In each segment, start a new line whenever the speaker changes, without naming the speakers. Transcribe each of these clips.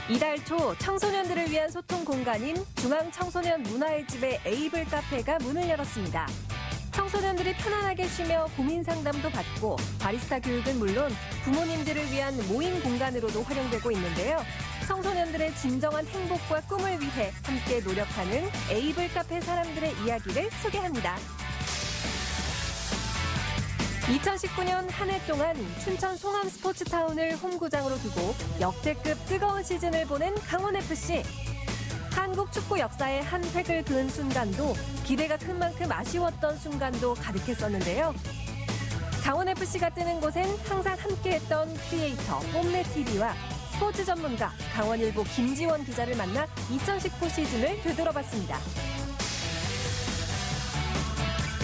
이달 초 청소년들을 위한 소통 공간인 중앙청소년 문화의 집의 에이블 카페가 문을 열었습니다. 청소년들이 편안하게 쉬며 고민 상담도 받고 바리스타 교육은 물론 부모님들을 위한 모임 공간으로도 활용되고 있는데요. 청소년들의 진정한 행복과 꿈을 위해 함께 노력하는 에이블 카페 사람들의 이야기를 소개합니다. 2019년 한 해 동안 춘천 송암 스포츠타운을 홈구장으로 두고 역대급 뜨거운 시즌을 보낸 강원FC. 한국 축구 역사의 한 획을 그은 순간도 기대가 큰 만큼 아쉬웠던 순간도 가득했었는데요. 강원FC가 뜨는 곳엔 항상 함께했던 크리에이터 뽐내TV와 스포츠 전문가 강원일보 김지원 기자를 만나 2019 시즌을 되돌아봤습니다.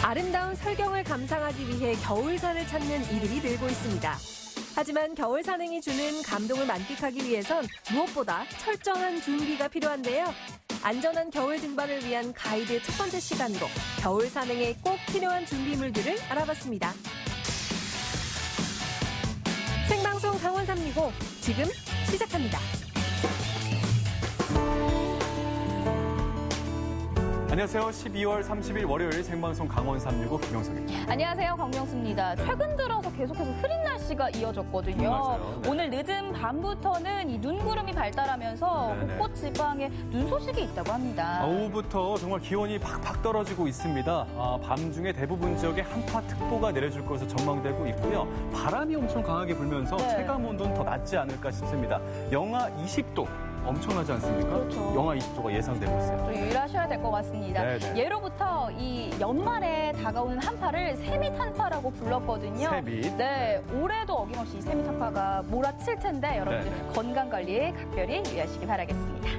아름다운 설경을 감상하기 위해 겨울산을 찾는 이들이 늘고 있습니다. 하지만 겨울 산행이 주는 감동을 만끽하기 위해선 무엇보다 철저한 준비가 필요한데요. 안전한 겨울 등반을 위한 가이드 첫 번째 시간으로 겨울 산행에 꼭 필요한 준비물들을 알아봤습니다. 생방송 강원 365 지금 시작합니다.
안녕하세요. 12월 30일 월요일 생방송 강원 365 김영석입니다.
안녕하세요. 강명수입니다. 최근 들어서 계속해서 흐린 날씨가 이어졌거든요.
맞아요. 네.
오늘 늦은 밤부터는 이 눈구름이 발달하면서
네네.
곳곳 지방에 눈 소식이 있다고 합니다.
오후부터 정말 기온이 팍팍 떨어지고 있습니다. 밤중에 대부분 지역에 한파특보가 내려질 것으로 전망되고 있고요. 바람이 엄청 강하게 불면서
네.
체감온도는 더 낮지 않을까 싶습니다. 영하 20도. 엄청나지 않습니까?
그렇죠.
영하 20도가 예상되고 있어요.
좀 유의하셔야 될 것 같습니다.
네네.
예로부터 이 연말에 다가오는 한파를 세밑 한파라고 불렀거든요.
세밑.
네, 올해도 어김없이 이 세밑 한파가 몰아칠 텐데 여러분들
네네.
건강 관리에 각별히 유의하시기 바라겠습니다.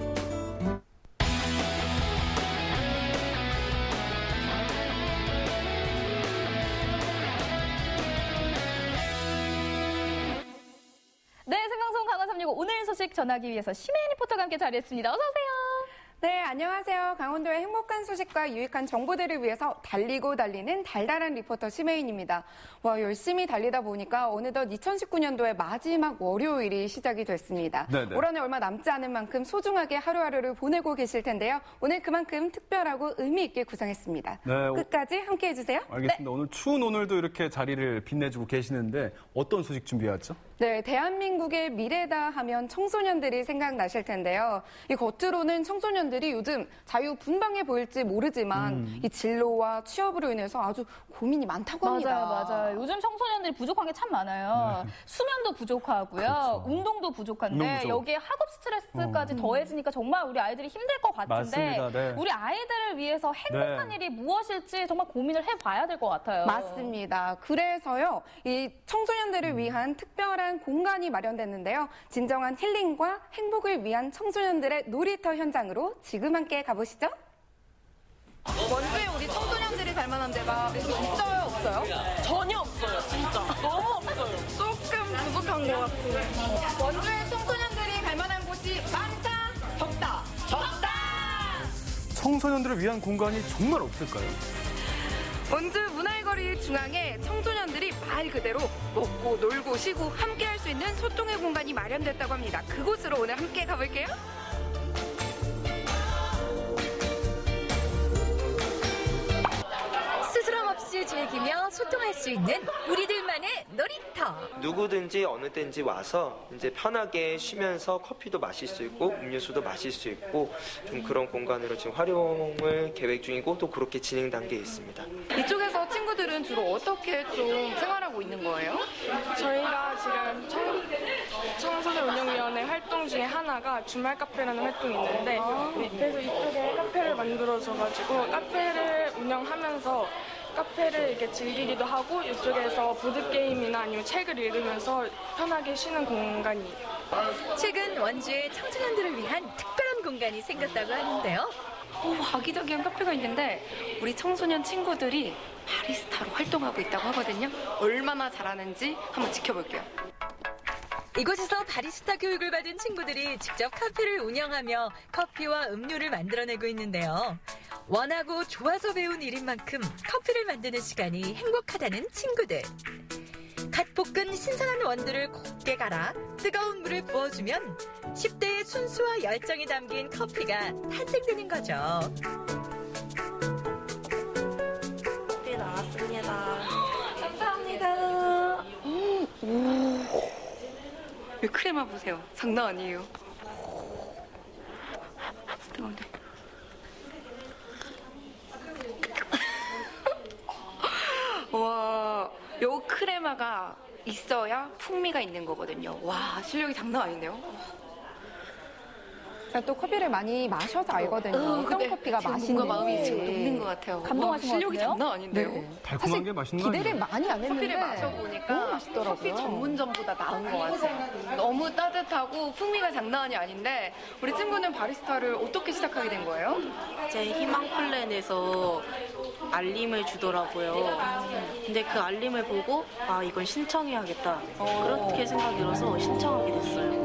네, 생방송 강원 365 오늘 소식 전하기 위해서 심혜인 리포터가 함께 자리했습니다. 어서 오세요.
네, 안녕하세요. 강원도의 행복한 소식과 유익한 정보들을 위해서 달리고 달리는 달달한 리포터 심혜인입니다. 와, 열심히 달리다 보니까 어느덧 2019년도의 마지막 월요일이 시작이 됐습니다.
네네.
올 한해 얼마 남지 않은 만큼 소중하게 하루하루를 보내고 계실 텐데요. 오늘 그만큼 특별하고 의미 있게 구성했습니다.
네,
끝까지 함께 해주세요.
알겠습니다. 오늘 추운 오늘도 이렇게 자리를 빛내주고 계시는데 어떤 소식 준비해왔죠?
네, 대한민국의 미래다 하면 청소년들이 생각나실 텐데요. 이 겉으로는 청소년들이 요즘 자유분방해 보일지 모르지만 이 진로와 취업으로 인해서 아주 고민이 많다고 합니다.
맞아요. 요즘 청소년들이 부족한 게 참 많아요. 수면도 부족하고요.
그렇죠.
운동도 부족한데
운동 부족.
여기에 학업 스트레스까지 더해지니까 정말 우리 아이들이 힘들 것 같은데
맞습니다. 네.
우리 아이들을 위해서 행복한
네.
일이 무엇일지 정말 고민을 해봐야 될 것 같아요.
맞습니다. 그래서요, 이 청소년들을 위한 특별한 공간이 마련됐는데요. 진정한 힐링과 행복을 위한 청소년들의 놀이터 현장으로 지금 함께 가보시죠. 원주에 우리 청소년들이 갈 만한 데가 있어요, 없어요?
전혀 없어요, 진짜. 너무 없어요.
조금 부족한 것 같아요. 원주에 청소년들이 갈 만한 곳이 많다, 적다.
청소년들을 위한 공간이 정말 없을까요?
원주 문화의 중앙에 청소년들이 말 그대로 먹고 놀고 쉬고 함께 할 수 있는 소통의 공간이 마련됐다고 합니다. 그곳으로 오늘 함께 가볼게요.
스스럼 없이 즐기며 소통할 수 있는 우리들만의 놀이터.
누구든지 어느 때인지 와서 이제 편하게 쉬면서 커피도 마실 수 있고 음료수도 마실 수 있고 좀 그런 공간으로 지금 활용을 계획 중이고 또 그렇게 진행 단계에 있습니다.
이쪽에서 친구들은 주로 어떻게 좀 생활하고 있는 거예요?
저희가 지금 청소년 운영위원회 활동 중에 하나가 주말 카페라는 활동이 있는데 그래서 이쪽에 카페를 만들어줘가지고 카페를 운영하면서 카페를 이렇게 즐기기도 하고 이쪽에서 보드게임이나 아니면 책을 읽으면서 편하게 쉬는 공간이에요.
최근 원주에 청소년들을 위한 특별한 공간이 생겼다고 하는데요.
아기자기한 카페가 있는데 우리 청소년 친구들이 바리스타로 활동하고 있다고 하거든요. 얼마나 잘하는지 한번 지켜볼게요.
이곳에서 바리스타 교육을 받은 친구들이 직접 카페를 운영하며 커피와 음료를 만들어내고 있는데요. 원하고 좋아서 배운 일인 만큼 커피를 만드는 시간이 행복하다는 친구들.
갓 볶은 신선한 원두를 곱게 갈아 뜨거운 물을 부어주면 10대의 순수와 열정이 담긴 커피가 탄생되는 거죠.
커피 나왔습니다.
감사합니다. 이 크레마 보세요. 장난 아니에요. 뜨거운데. 와, 요 크레마가 있어야 풍미가 있는 거거든요. 와, 실력이 장난 아닌데요?
제가 또 커피를 많이 마셔서 알거든요. 어떤
근데
커피가
지금
맛있는지.
뭔가 마음이 지금 녹는 것 같아요.
감동하신 것
실력이
같은데요?
장난 아닌데요?
네.
달콤한 게 맛있는 거
기대를
아니에요?
많이 안 했는데
커피를 마셔보니까
너무 맛있더라고요.
커피 전문점보다 나은 것 같아요. 너무 따뜻하고 풍미가 장난이 아닌데 우리 친구는 바리스타를 어떻게 시작하게 된 거예요?
제 희망 플랜에서 알림을 주더라고요. 근데 그 알림을 보고 아 이건 신청해야겠다. 그렇게 생각이 들어서 신청하게 됐어요.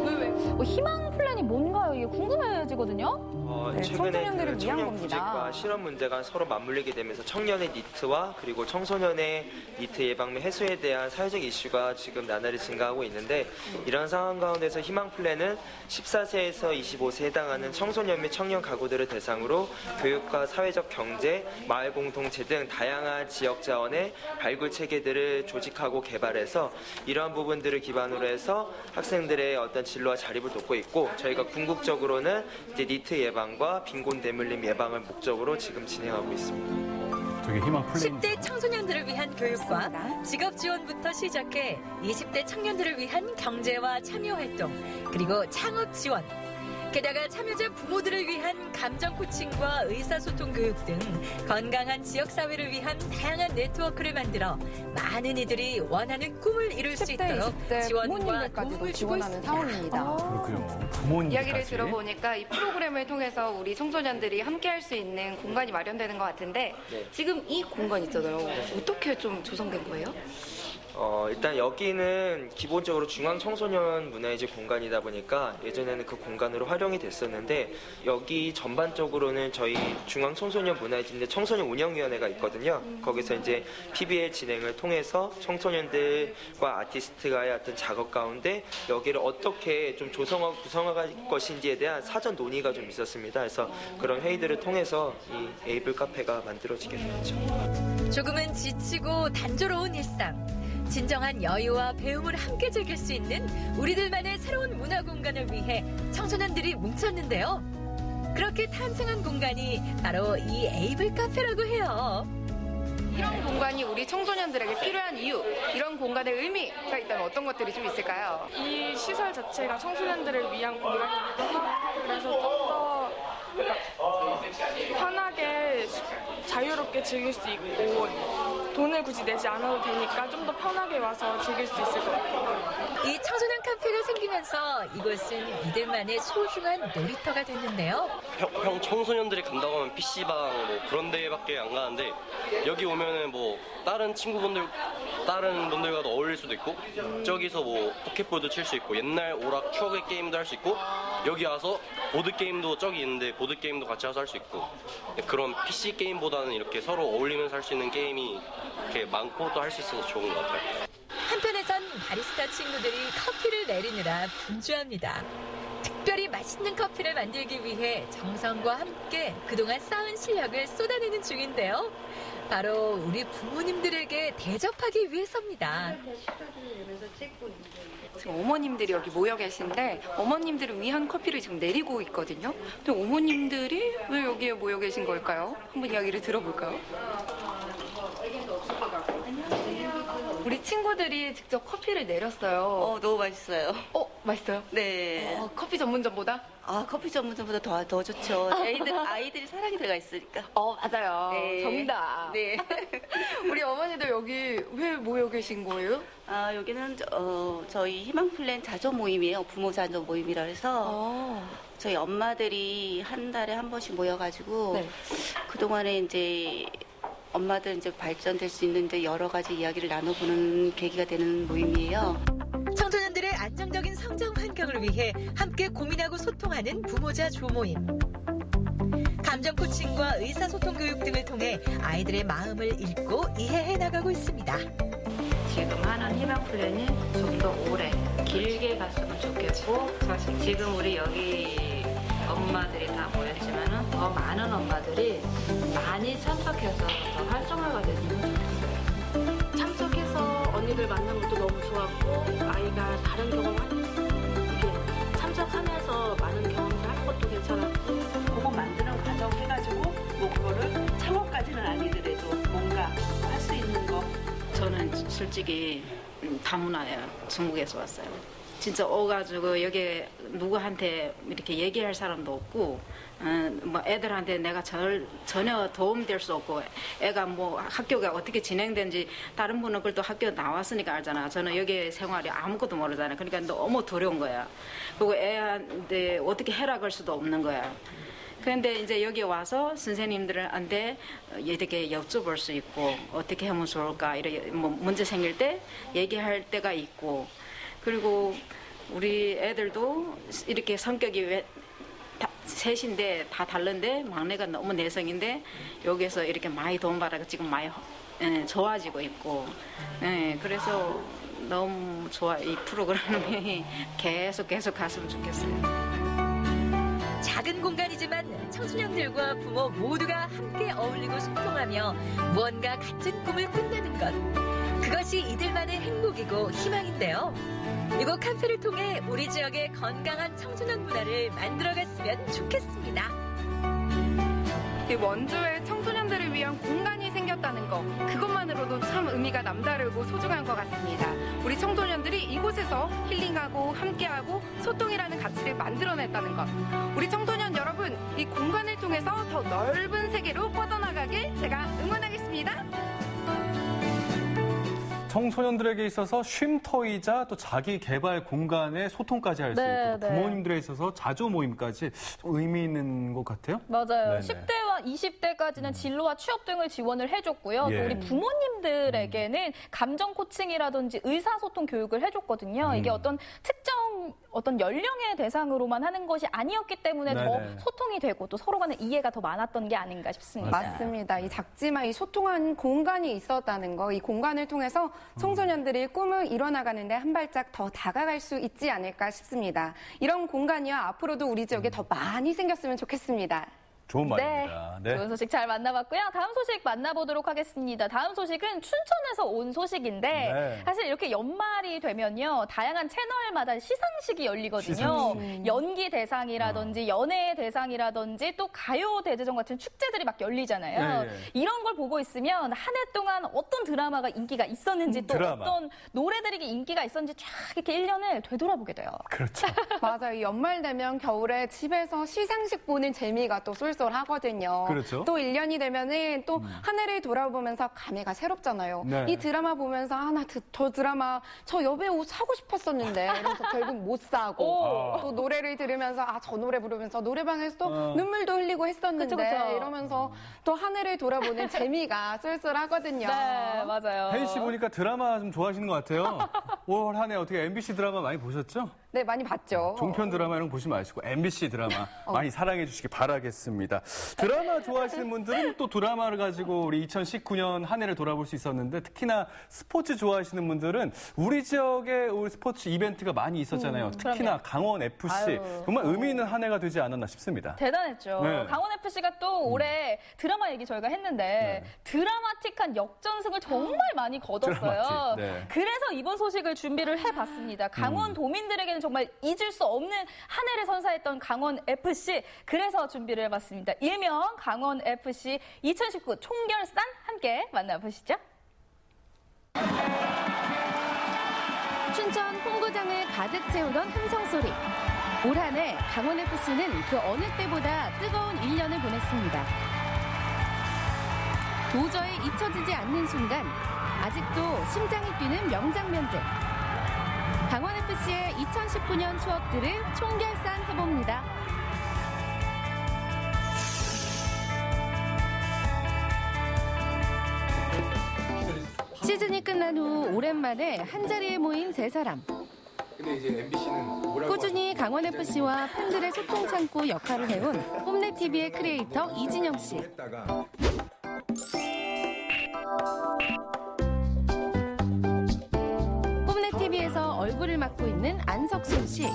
희망 플랜이 뭔가요? 이게 궁금해지거든요.
네,
최근에
청소년들을
그
위한
청년
겁니다.
부직과 실업 문제가 서로 맞물리게 되면서 청년의 니트와 그리고 청소년의 니트 예방 및 해소에 대한 사회적 이슈가 지금 나날이 증가하고 있는데 이런 상황 가운데서 희망 플랜은 14세에서 25세에 해당하는 청소년 및 청년 가구들을 대상으로 교육과 사회적 경제, 마을 공동체 등 다양한 지역 자원의 발굴 체계들을 조직하고 개발해서 이러한 부분들을 기반으로 해서 학생들의 어떤 진로와 자립을 돕고 있고 저희가 궁극적으로는 이제 니트 예방과 빈곤 대물림 예방을 목적으로 지금 진행하고 있습니다.
저게 희망 플랜.
10대 청소년들을 위한 교육과 직업 지원부터 시작해 20대 청년들을 위한 경제와 참여 활동, 그리고 창업 지원. 게다가 참여자 부모들을 위한 감정 코칭과 의사소통 교육 등 건강한 지역사회를 위한 다양한 네트워크를 만들어 많은 이들이 원하는 꿈을 이룰 수
10대,
있도록
20대
지원과
부모님들까지도
도움을 주고
지원하는
있습니다.
상황입니다.
그렇군요. 부모님까지.
이야기를 들어보니까 이 프로그램을 통해서 우리 청소년들이 함께할 수 있는 공간이 마련되는 것 같은데
네.
지금 이 공간 있잖아요. 어떻게 좀 조성된 거예요?
일단 여기는 기본적으로 중앙 청소년 문화이제 공간이다 보니까 예전에는 그 공간으로 활용이 됐었는데 여기 전반적으로는 저희 중앙 청소년 문화이제인데 청소년 운영위원회가 있거든요. 거기서 이제 PBL 진행을 통해서 청소년들과 아티스트가의 어떤 작업 가운데 여기를 어떻게 좀 조성하고 구성할 것인지에 대한 사전 논의가 좀 있었습니다. 그래서 그런 회의들을 통해서 이 에이블 카페가 만들어지게 되었죠.
조금은 지치고 단조로운 일상. 진정한 여유와 배움을 함께 즐길 수 있는 우리들만의 새로운 문화 공간을 위해 청소년들이 뭉쳤는데요. 그렇게 탄생한 공간이 바로 이 에이블 카페라고 해요.
이런 공간이 우리 청소년들에게 필요한 이유, 이런 공간의 의미가 있다면 어떤 것들이 좀 있을까요?
이 시설 자체가 청소년들을 위한 공간이기도 하고 그래서 좀 더 편하게 자유롭게 즐길 수 있고 돈을 굳이 내지 않아도 되니까 좀 더 편하게 와서 즐길 수 있을 것 같아요.
이 청소년 카페가 생기면서 이곳은 이들만의 소중한 놀이터가 됐는데요.
형 청소년들이 간다고 하면 PC방 뭐 그런 데밖에 안 가는데 여기 오면은 뭐 다른 분들과도 어울릴 수도 있고 저기서 뭐 포켓볼도 칠 수 있고 옛날 오락 추억의 게임도 할 수 있고 여기 와서 보드 게임도 저기 있는데 보드 게임도 같이 와서 할 수 있고 그런 PC 게임보다는 이렇게 서로 어울리면서 할 수 있는 게임이 이렇게 많고 또 할 수 있어서 좋은 것 같아요.
한편에선 바리스타 친구들이 커피를 내리느라 분주합니다. 특별히 맛있는 커피를 만들기 위해 정성과 함께 그동안 쌓은 실력을 쏟아내는 중인데요. 바로 우리 부모님들에게 대접하기 위해서입니다.
지금 어머님들이 여기 모여 계신데 어머님들을 위한 커피를 지금 내리고 있거든요. 근데 어머님들이 왜 여기에 모여 계신 걸까요? 한번 이야기를 들어볼까요? 우리 친구들이 직접 커피를 내렸어요.
너무 맛있어요.
맛있어요?
네.
커피 전문점보다?
커피 전문점보다 더 좋죠. 아이들이 사랑이 들어가 있으니까.
맞아요.
네.
정답.
네.
우리 어머니들 여기 왜 모여 계신 거예요?
여기는 저희 희망 플랜 자조 모임이에요. 부모 자조 모임이라 해서 저희 엄마들이 한 달에 한 번씩 모여가지고
네.
그동안에 이제 엄마들 이제 발전될 수 있는 이제 여러 가지 이야기를 나눠보는 계기가 되는 모임이에요.
청소년들의 안정적인 성장 환경을 위해 함께 고민하고 소통하는 부모자 조모임. 감정 코칭과 의사소통 교육 등을 통해 아이들의 마음을 읽고 이해해 나가고 있습니다.
지금 하는 희망 플랜이 좀 더 오래 길게 갔으면 좋겠고 사실 지금 우리 여기 엄마들이 다 모였지만은 더 많은 엄마들이 많이 참석해서 더 활성화가 됐으면 좋겠어요.
참석해서 언니들 만난 것도 너무 좋았고 아이가 다른 경험을 이렇게 참석하면서 많은 경험을 하는 것도 괜찮았고
그거 만드는 과정 해가지고 뭐 그거를 창업까지는 아니더라도 뭔가 할 수 있는 거.
저는 솔직히 다문화예요. 중국에서 왔어요. 진짜 오가지고 여기 누구한테 이렇게 얘기할 사람도 없고 뭐 애들한테 내가 전혀 도움될 수 없고 애가 뭐 학교가 어떻게 진행되는지 다른 분은 그래도 학교 나왔으니까 알잖아. 저는 여기 생활이 아무것도 모르잖아요. 그러니까 너무 두려운 거야. 그리고 애한테 어떻게 해라 할 수도 없는 거야. 그런데 이제 여기 와서 선생님들한테 이렇게 여쭤볼 수 있고 어떻게 하면 좋을까 이렇게 뭐 문제 생길 때 얘기할 때가 있고 그리고 우리 애들도 이렇게 성격이 왜 셋인데 다 다른데 막내가 너무 내성인데 여기서 이렇게 많이 도움받아서 지금 많이 좋아지고 있고 그래서 너무 좋아. 이 프로그램이 계속 갔으면 좋겠어요.
작은 공간이지만 청소년들과 부모 모두가 함께 어울리고 소통하며 무언가 같은 꿈을 꾼다는 것. 그것이 이들만의 행복이고 희망인데요. 이곳 카페를 통해 우리 지역의 건강한 청소년 문화를 만들어갔으면 좋겠습니다.
이 원주에 청소년들을 위한 공간이 생겼다는 거 그것만으로도 참 의미가 남다르고 소중한 것 같습니다. 우리 청소년들이 이곳에서 힐링하고 함께하고 소통이라는 가치를 만들어냈다는 것 우리 청소년 여러분 이 공간을 통해서 더 넓은 세계로 뻗어나가길 제가 응원하겠습니다.
청소년들에게 있어서 쉼터이자 또 자기 개발 공간에 소통까지 할 수 있고 부모님들에 있어서 자조 모임까지 좀 의미 있는 것 같아요.
맞아요.
네네.
10대와 20대까지는 진로와 취업 등을 지원을 해줬고요.
예.
또 우리 부모님들에게는 감정 코칭이라든지 의사소통 교육을 해줬거든요. 이게 어떤 특정 연령의 대상으로만 하는 것이 아니었기 때문에
네네.
더 소통이 되고 또 서로 간의 이해가 더 많았던 게 아닌가 싶습니다.
맞습니다. 이 작지만 이 소통한 공간이 있었다는 거, 이 공간을 통해서 청소년들이 꿈을 이뤄나가는데 한 발짝 더 다가갈 수 있지 않을까 싶습니다. 이런 공간이요 앞으로도 우리 지역에 더 많이 생겼으면 좋겠습니다.
좋은 말입니다. 네.
좋은 소식 잘 만나봤고요. 다음 소식 만나보도록 하겠습니다. 다음 소식은 춘천에서 온 소식인데
네.
사실 이렇게 연말이 되면요. 다양한 채널마다 시상식이 열리거든요. 연기 대상이라든지 연예 대상이라든지 또 가요 대제전 같은 축제들이 막 열리잖아요.
네.
이런 걸 보고 있으면 한 해 동안 어떤 드라마가 인기가 있었는지 또
드라마.
어떤 노래들이 인기가 있었는지 쫙 이렇게 1년을 되돌아보게 돼요.
그렇죠.
맞아요. 이 연말 되면 겨울에 집에서 시상식 보는 재미가 또 쏠쏠하거든요.
그렇죠.
또 1년이 되면은 또 한 해를 돌아보면서 감회가 새롭잖아요.
네.
이 드라마 보면서 저 드라마 저 여배우 사고 싶었었는데 이러면서 결국 못 사고 또 노래를 들으면서 저 노래 부르면서 노래방에서 또 눈물도 흘리고 했었는데
그쵸.
이러면서 또 한 해를 돌아보는 재미가 쏠쏠하거든요.
네, 맞아요.
혜인 씨 보니까 드라마 좀 좋아하시는 것 같아요. 올 한 해 어떻게 MBC 드라마 많이 보셨죠?
네, 많이 봤죠.
종편 드라마 이런 거 보지 마시고 MBC 드라마 많이 사랑해 주시기 바라겠습니다. 드라마 좋아하시는 분들은 또 드라마를 가지고 우리 2019년 한 해를 돌아볼 수 있었는데 특히나 스포츠 좋아하시는 분들은 우리 지역에 우리 스포츠 이벤트가 많이 있었잖아요. 특히나 강원 FC 정말 의미 있는 한 해가 되지 않았나 싶습니다.
대단했죠.
네.
강원FC가 또 올해 드라마 얘기 저희가 했는데 드라마틱한 역전승을 정말 많이 거뒀어요.
드라마틱, 네.
그래서 이번 소식을 준비를 해봤습니다. 강원 도민들에게는 정말 잊을 수 없는 한 해를 선사했던 강원FC. 그래서 준비를 해봤습니다. 일명 강원FC 2019 총결산 함께 만나보시죠.
춘천 홍구장을 가득 채우던 함성소리. 올 한 해 강원FC는 그 어느 때보다 뜨거운 1년을 보냈습니다. 도저히 잊혀지지 않는 순간, 아직도 심장이 뛰는 명장면들. 강원FC의 2019년 추억들을 총결산해봅니다. 시즌이 끝난 후 오랜만에 한자리에 모인 세 사람.
근데 이제 MBC는
꾸준히 강원FC와 팬들의 소통 창구 역할을 해온 홈넷TV의 크리에이터 이진영 씨.
2부를 맡고 있는 안석순 씨.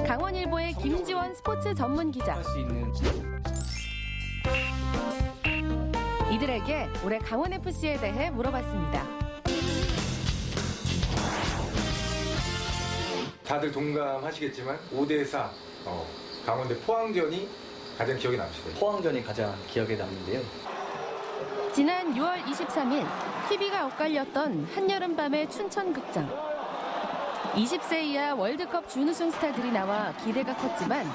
강원일보의 김지원 스포츠 전문 기자. 이들에게 올해 강원FC에 대해 물어봤습니다.
다들 동감하시겠지만 5대4 강원대 포항전이 가장 기억에 남으시대요.
포항전이 가장 기억에 남는데요.
지난 6월 23일 TV가 엇갈렸던 한여름밤의 춘천극장. 20세 이하 월드컵 준우승 스타들이 나와 기대가 컸지만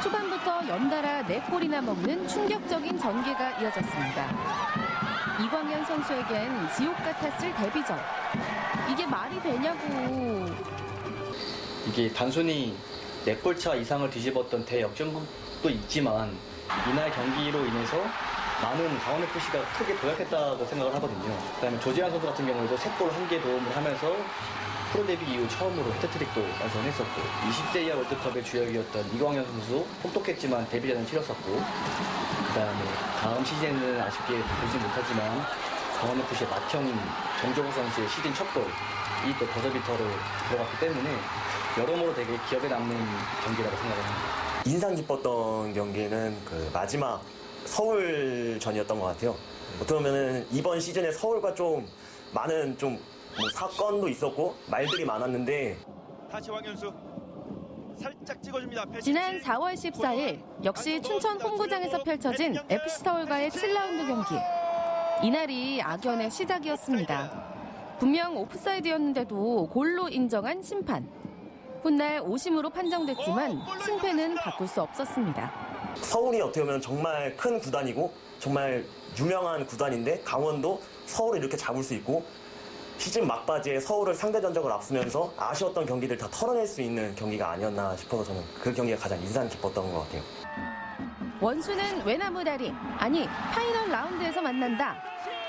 초반부터 연달아 4골이나 먹는 충격적인 전개가 이어졌습니다. 이광현 선수에겐 지옥 같았을 데뷔전. 이게 말이 되냐고.
이게 단순히 4골차 이상을 뒤집었던 대역전도 있지만 이날 경기로 인해서 많은 강원FC가 크게 도약했다고 생각을 하거든요. 그다음에 조재환 선수 같은 경우에도 3골 1개 도움을 하면서 프로 데뷔 이후 처음으로 해트트릭도 완성했었고 20세 이하 월드컵의 주역이었던 이광현 선수 혹독했지만 데뷔전을 치렀었고 그다음에 다음 시즌에는 아쉽게 보지 못하지만 강원FC의 맏형인 정종호 선수의 시즌 첫 골이 또 버저비터로 들어갔기 때문에 여러모로 되게 기억에 남는 경기라고 생각합니다.
인상 깊었던 경기는 그 마지막 서울전이었던 것 같아요. 어떻게 보면은 이번 시즌에 서울과 좀 많은 좀 뭐 사건도 있었고 말들이 많았는데
다시 황현수 살짝 찍어줍니다.
지난 4월 14일 역시 춘천 홈구장에서 펼쳐진 FC서울과의 7라운드 경기. 이날이 악연의 시작이었습니다. 분명 오프사이드였는데도 골로 인정한 심판. 훗날 오심으로 판정됐지만 승패는 바꿀 수 없었습니다.
서울이 어떻게 보면 정말 큰 구단이고 정말 유명한 구단인데 강원도 서울을 이렇게 잡을 수 있고 시즌 막바지에 서울을 상대 전적을 앞서면서 아쉬웠던 경기들 다 털어낼 수 있는 경기가 아니었나 싶어서 저는 그 경기가 가장 인상 깊었던 것 같아요.
원수는 외나무다리, 아니 파이널 라운드에서 만난다.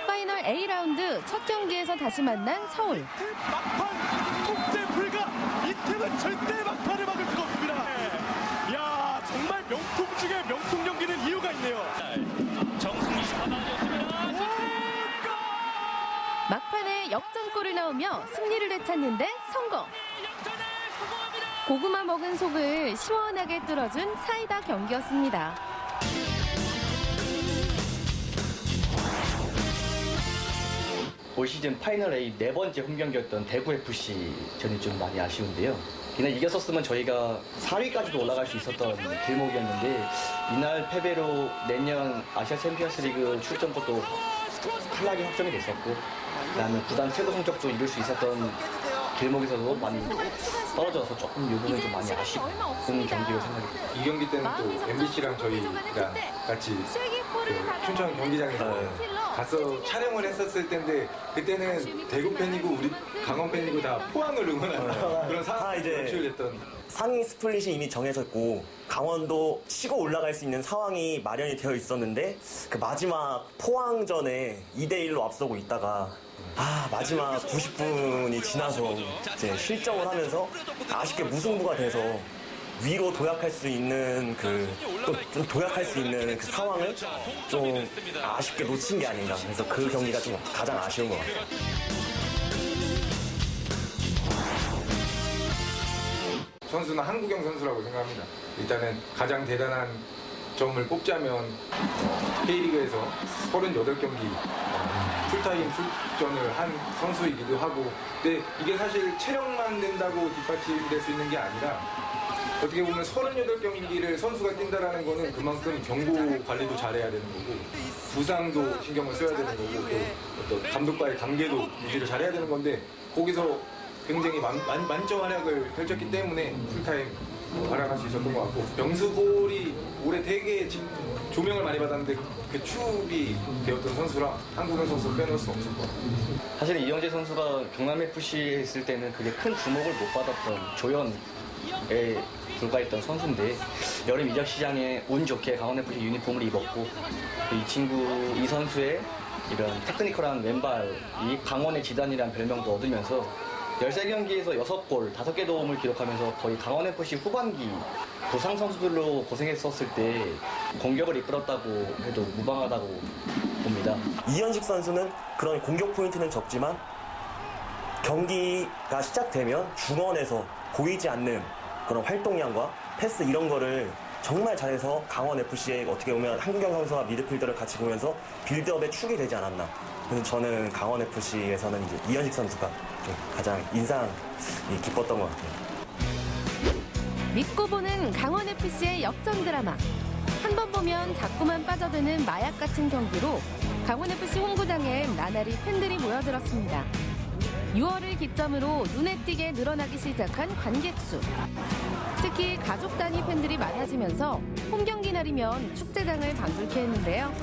파이널 A라운드 첫 경기에서 다시 만난 서울.
막판 통제 불가. 이 팀은 절대 막판을 막을 수가 없습니다. 야 정말 명품 중에 명품 경기는 이유가 있네요. 정승리 잡아줬습니다.
막판에 역전골을 넣으며 승리를 되찾는데 성공. 고구마 먹은 속을 시원하게 뚫어준 사이다 경기였습니다.
올 시즌 파이널 A 4번째 홈경기였던 대구FC 전이 좀 많이 아쉬운데요. 이날 이겼었으면 저희가 4위까지도 올라갈 수 있었던 길목이었는데 이날 패배로 내년 아시아 챔피언스 리그 출전권도 탈락이 확정이 됐었고 그다음에 구단 최고 성적도 이룰 수 있었던 길목에서도 많이 떨어져서 조금 이 부분은 좀 많이 아쉬운 경기로 생각합니다.
이 경기 때는 또 MBC랑 저희가 같이 그 춘천 경기장에서 가서 촬영을 했었을 때인데 그때는 대구 팬이고 우리 강원 팬이고 다 포항을 응원하는 그런 상황이 연출됐던.
상위 스플릿이 이미 정해졌고 강원도 치고 올라갈 수 있는 상황이 마련이 되어 있었는데 그 마지막 포항전에 2대1로 앞서고 있다가 마지막 90분이 지나서 이제 실점을 하면서 아쉽게 무승부가 돼서 위로 도약할 수 있는 좀 도약할 수 있는 그 상황을 좀 아쉽게 놓친 게 아닌가. 그래서 그 경기가 좀 가장 아쉬운 것 같아요.
선수는 한국형 선수라고 생각합니다. 일단은 가장 대단한 점을 꼽자면 K리그에서 38경기 풀타임 출전을 한 선수이기도 하고 근데 이게 사실 체력만 된다고 뒷받침될 수 있는 게 아니라 어떻게 보면 38경기를 선수가 뛴다라는 거는 그만큼 경고 관리도 잘해야 되는 거고 부상도 신경을 써야 되는 거고 또 어떤 감독과의 관계도 유지를 잘해야 되는 건데 거기서 굉장히 만점 활약을 펼쳤기 때문에 풀타임 활약할 수 있었던 것 같고 병수골이 올해 되게 조명을 많이 받았는데 그 축이 되었던 선수라 한국인 선수 빼놓을 수 없을 것 같아요.
사실 이영재 선수가 경남FC에 있을 때는 그게 큰 주목을 못 받았던 조연에 불과했던 선수인데 여름 이적 시장에 운 좋게 강원FC 유니폼을 입었고 이 선수의 이런 테크니컬한 왼발이 강원의 지단이라는 별명도 얻으면서 13경기에서 6골, 5개 도움을 기록하면서 거의 강원FC 후반기 부상 선수들로 고생했었을 때 공격을 이끌었다고 해도 무방하다고 봅니다. 봅니다.
이현식 선수는 그런 공격 포인트는 적지만 경기가 시작되면 중원에서 보이지 않는 그런 활동량과 패스 이런 거를 정말 잘해서 강원FC의 어떻게 보면 한국영 선수와 미드필더를 같이 보면서 빌드업의 축이 되지 않았나. 그래서 저는 강원FC에서는 이제 이현식 선수가 좀 가장 인상이 깊었던 것 같아요.
믿고 보는 강원FC의 역전 드라마. 한 번 보면 자꾸만 빠져드는 마약 같은 경기로 강원FC 홈구장엔 나날이 팬들이 모여들었습니다. 6월을 기점으로 눈에 띄게 늘어나기 시작한 관객 수. 특히 가족 단위 팬들이 많아지면서 홈경기 날이면 축제장을 방불케 했는데요.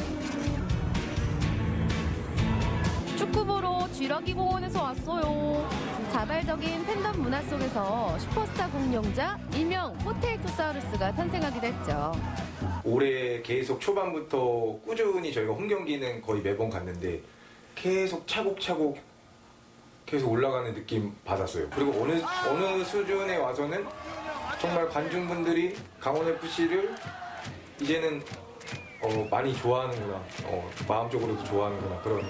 축구 보러 쥐러기 공원에서 왔어요. 자발적인 팬덤 문화 속에서 슈퍼스타 공룡자 일명 포테이토사우루스가 탄생하기도 했죠.
올해 계속 초반부터 꾸준히 저희가 홈경기는 거의 매번 갔는데 계속 차곡차곡 계속 올라가는 느낌 받았어요. 그리고 어느 수준에 와서는 정말 관중분들이 강원FC를 이제는 많이 좋아하는구나, 마음적으로도 좋아하는구나, 그런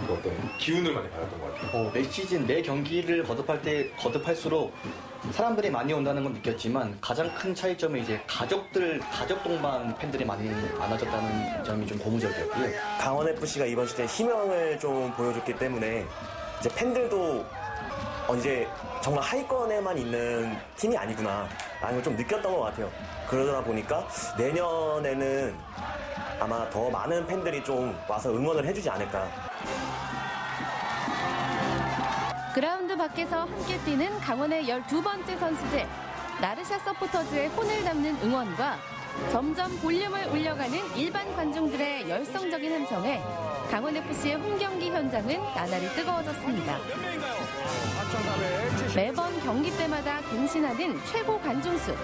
어떤 기운을 많이 받았던 것 같아요.
매 시즌 매 경기를 거듭할수록 사람들이 많이 온다는 건 느꼈지만 가장 큰 차이점은 이제 가족 동반 팬들이 많아졌다는 점이 좀 고무적이었고요.
강원FC가 이번 시즌에 희망을 좀 보여줬기 때문에 이제 팬들도 이제 정말 하위권에만 있는 팀이 아니구나 라는 걸 좀 느꼈던 것 같아요. 그러다 보니까 내년에는 아마 더 많은 팬들이 좀 와서 응원을 해주지 않을까.
그라운드 밖에서 함께 뛰는 강원의 12번째 선수들. 나르샤 서포터즈의 혼을 담는 응원과 점점 볼륨을 올려가는 일반 관중들의 열성적인 함성에 강원FC의 홈경기 현장은 나날이 뜨거워졌습니다. 매번 경기 때마다 갱신하는 최고 관중수.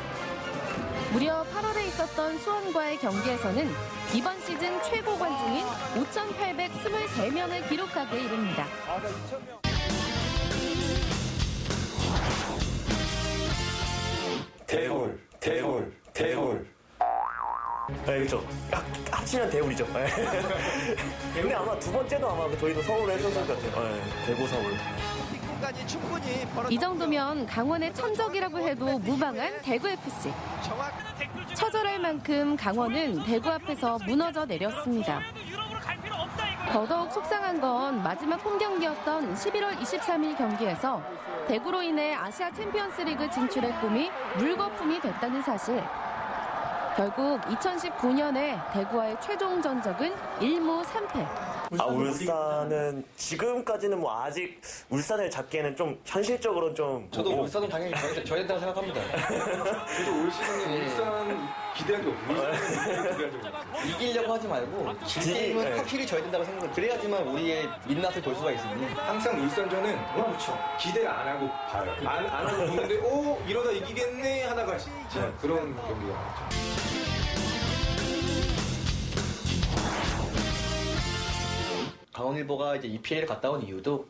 무려 8월에 있었던 수원과의 경기에서는 이번 시즌 최고 관중인 5,823명을 기록하게 이릅니다.
대굴. 네, 그렇죠. 합치면 대울이죠. 근데 아마 두 번째도 아마 저희도 서울에 했었을 것 같아요. 대구 서울.
이 정도면 강원의 천적이라고 해도 무방한 대구FC. 처절할 만큼 강원은 대구 앞에서 무너져 내렸습니다. 더더욱 속상한 건 마지막 홈경기였던 11월 23일 경기에서 대구로 인해 아시아 챔피언스리그 진출의 꿈이 물거품이 됐다는 사실. 결국 2019년에 대구와의 최종 전적은 1무 3패.
울산은 지금까지는 뭐 아직 울산을 잡기에는 좀 현실적으로 좀.
저도 울산은 당연히 져야 된다고 생각합니다.
저도 올 시즌에 울산 기대한 게 없어요.
이기려고 하지 말고 게임은 확실히 져야 된다고 생각해요. 그래야지만 우리의 민낯을 볼 수가 있으니.
항상 울산전은 기대 안 하고 봐요. 안 하고 보는데 이러다 이기겠네 하다가 그런 경기가 많죠.
강원일보가 이제 EPL을 갔다 온 이유도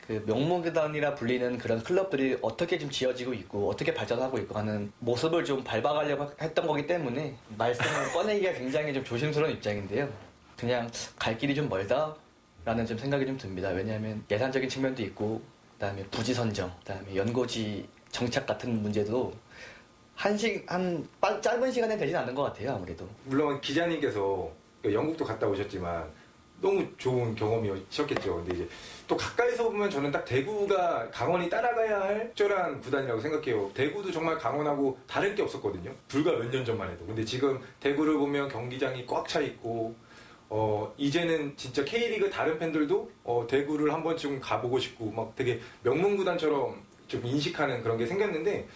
그 명문구단이라 불리는 그런 클럽들이 어떻게 좀 지어지고 있고 어떻게 발전하고 있고 하는 모습을 좀 밟아가려고 했던 거기 때문에 말씀을 꺼내기가 굉장히 좀 조심스러운 입장인데요. 그냥 갈 길이 좀 멀다라는 좀 생각이 좀 듭니다. 왜냐하면 예산적인 측면도 있고 그다음에 부지 선정, 그다음에 연고지 정착 같은 문제도 짧은 시간에 되진 않는 것 같아요. 아무래도.
물론 기자님께서 영국도 갔다 오셨지만 너무 좋은 경험이셨겠죠. 근데 이제 또 가까이서 보면 저는 딱 대구가 강원이 따라가야 할 적절한 구단이라고 생각해요. 대구도 정말 강원하고 다를 게 없었거든요. 불과 몇 년 전만 해도. 근데 지금 대구를 보면 경기장이 꽉 차 있고 이제는 진짜 K리그 다른 팬들도 대구를 한 번쯤 가보고 싶고 막 되게 명문 구단처럼 좀 인식하는 그런 게 생겼는데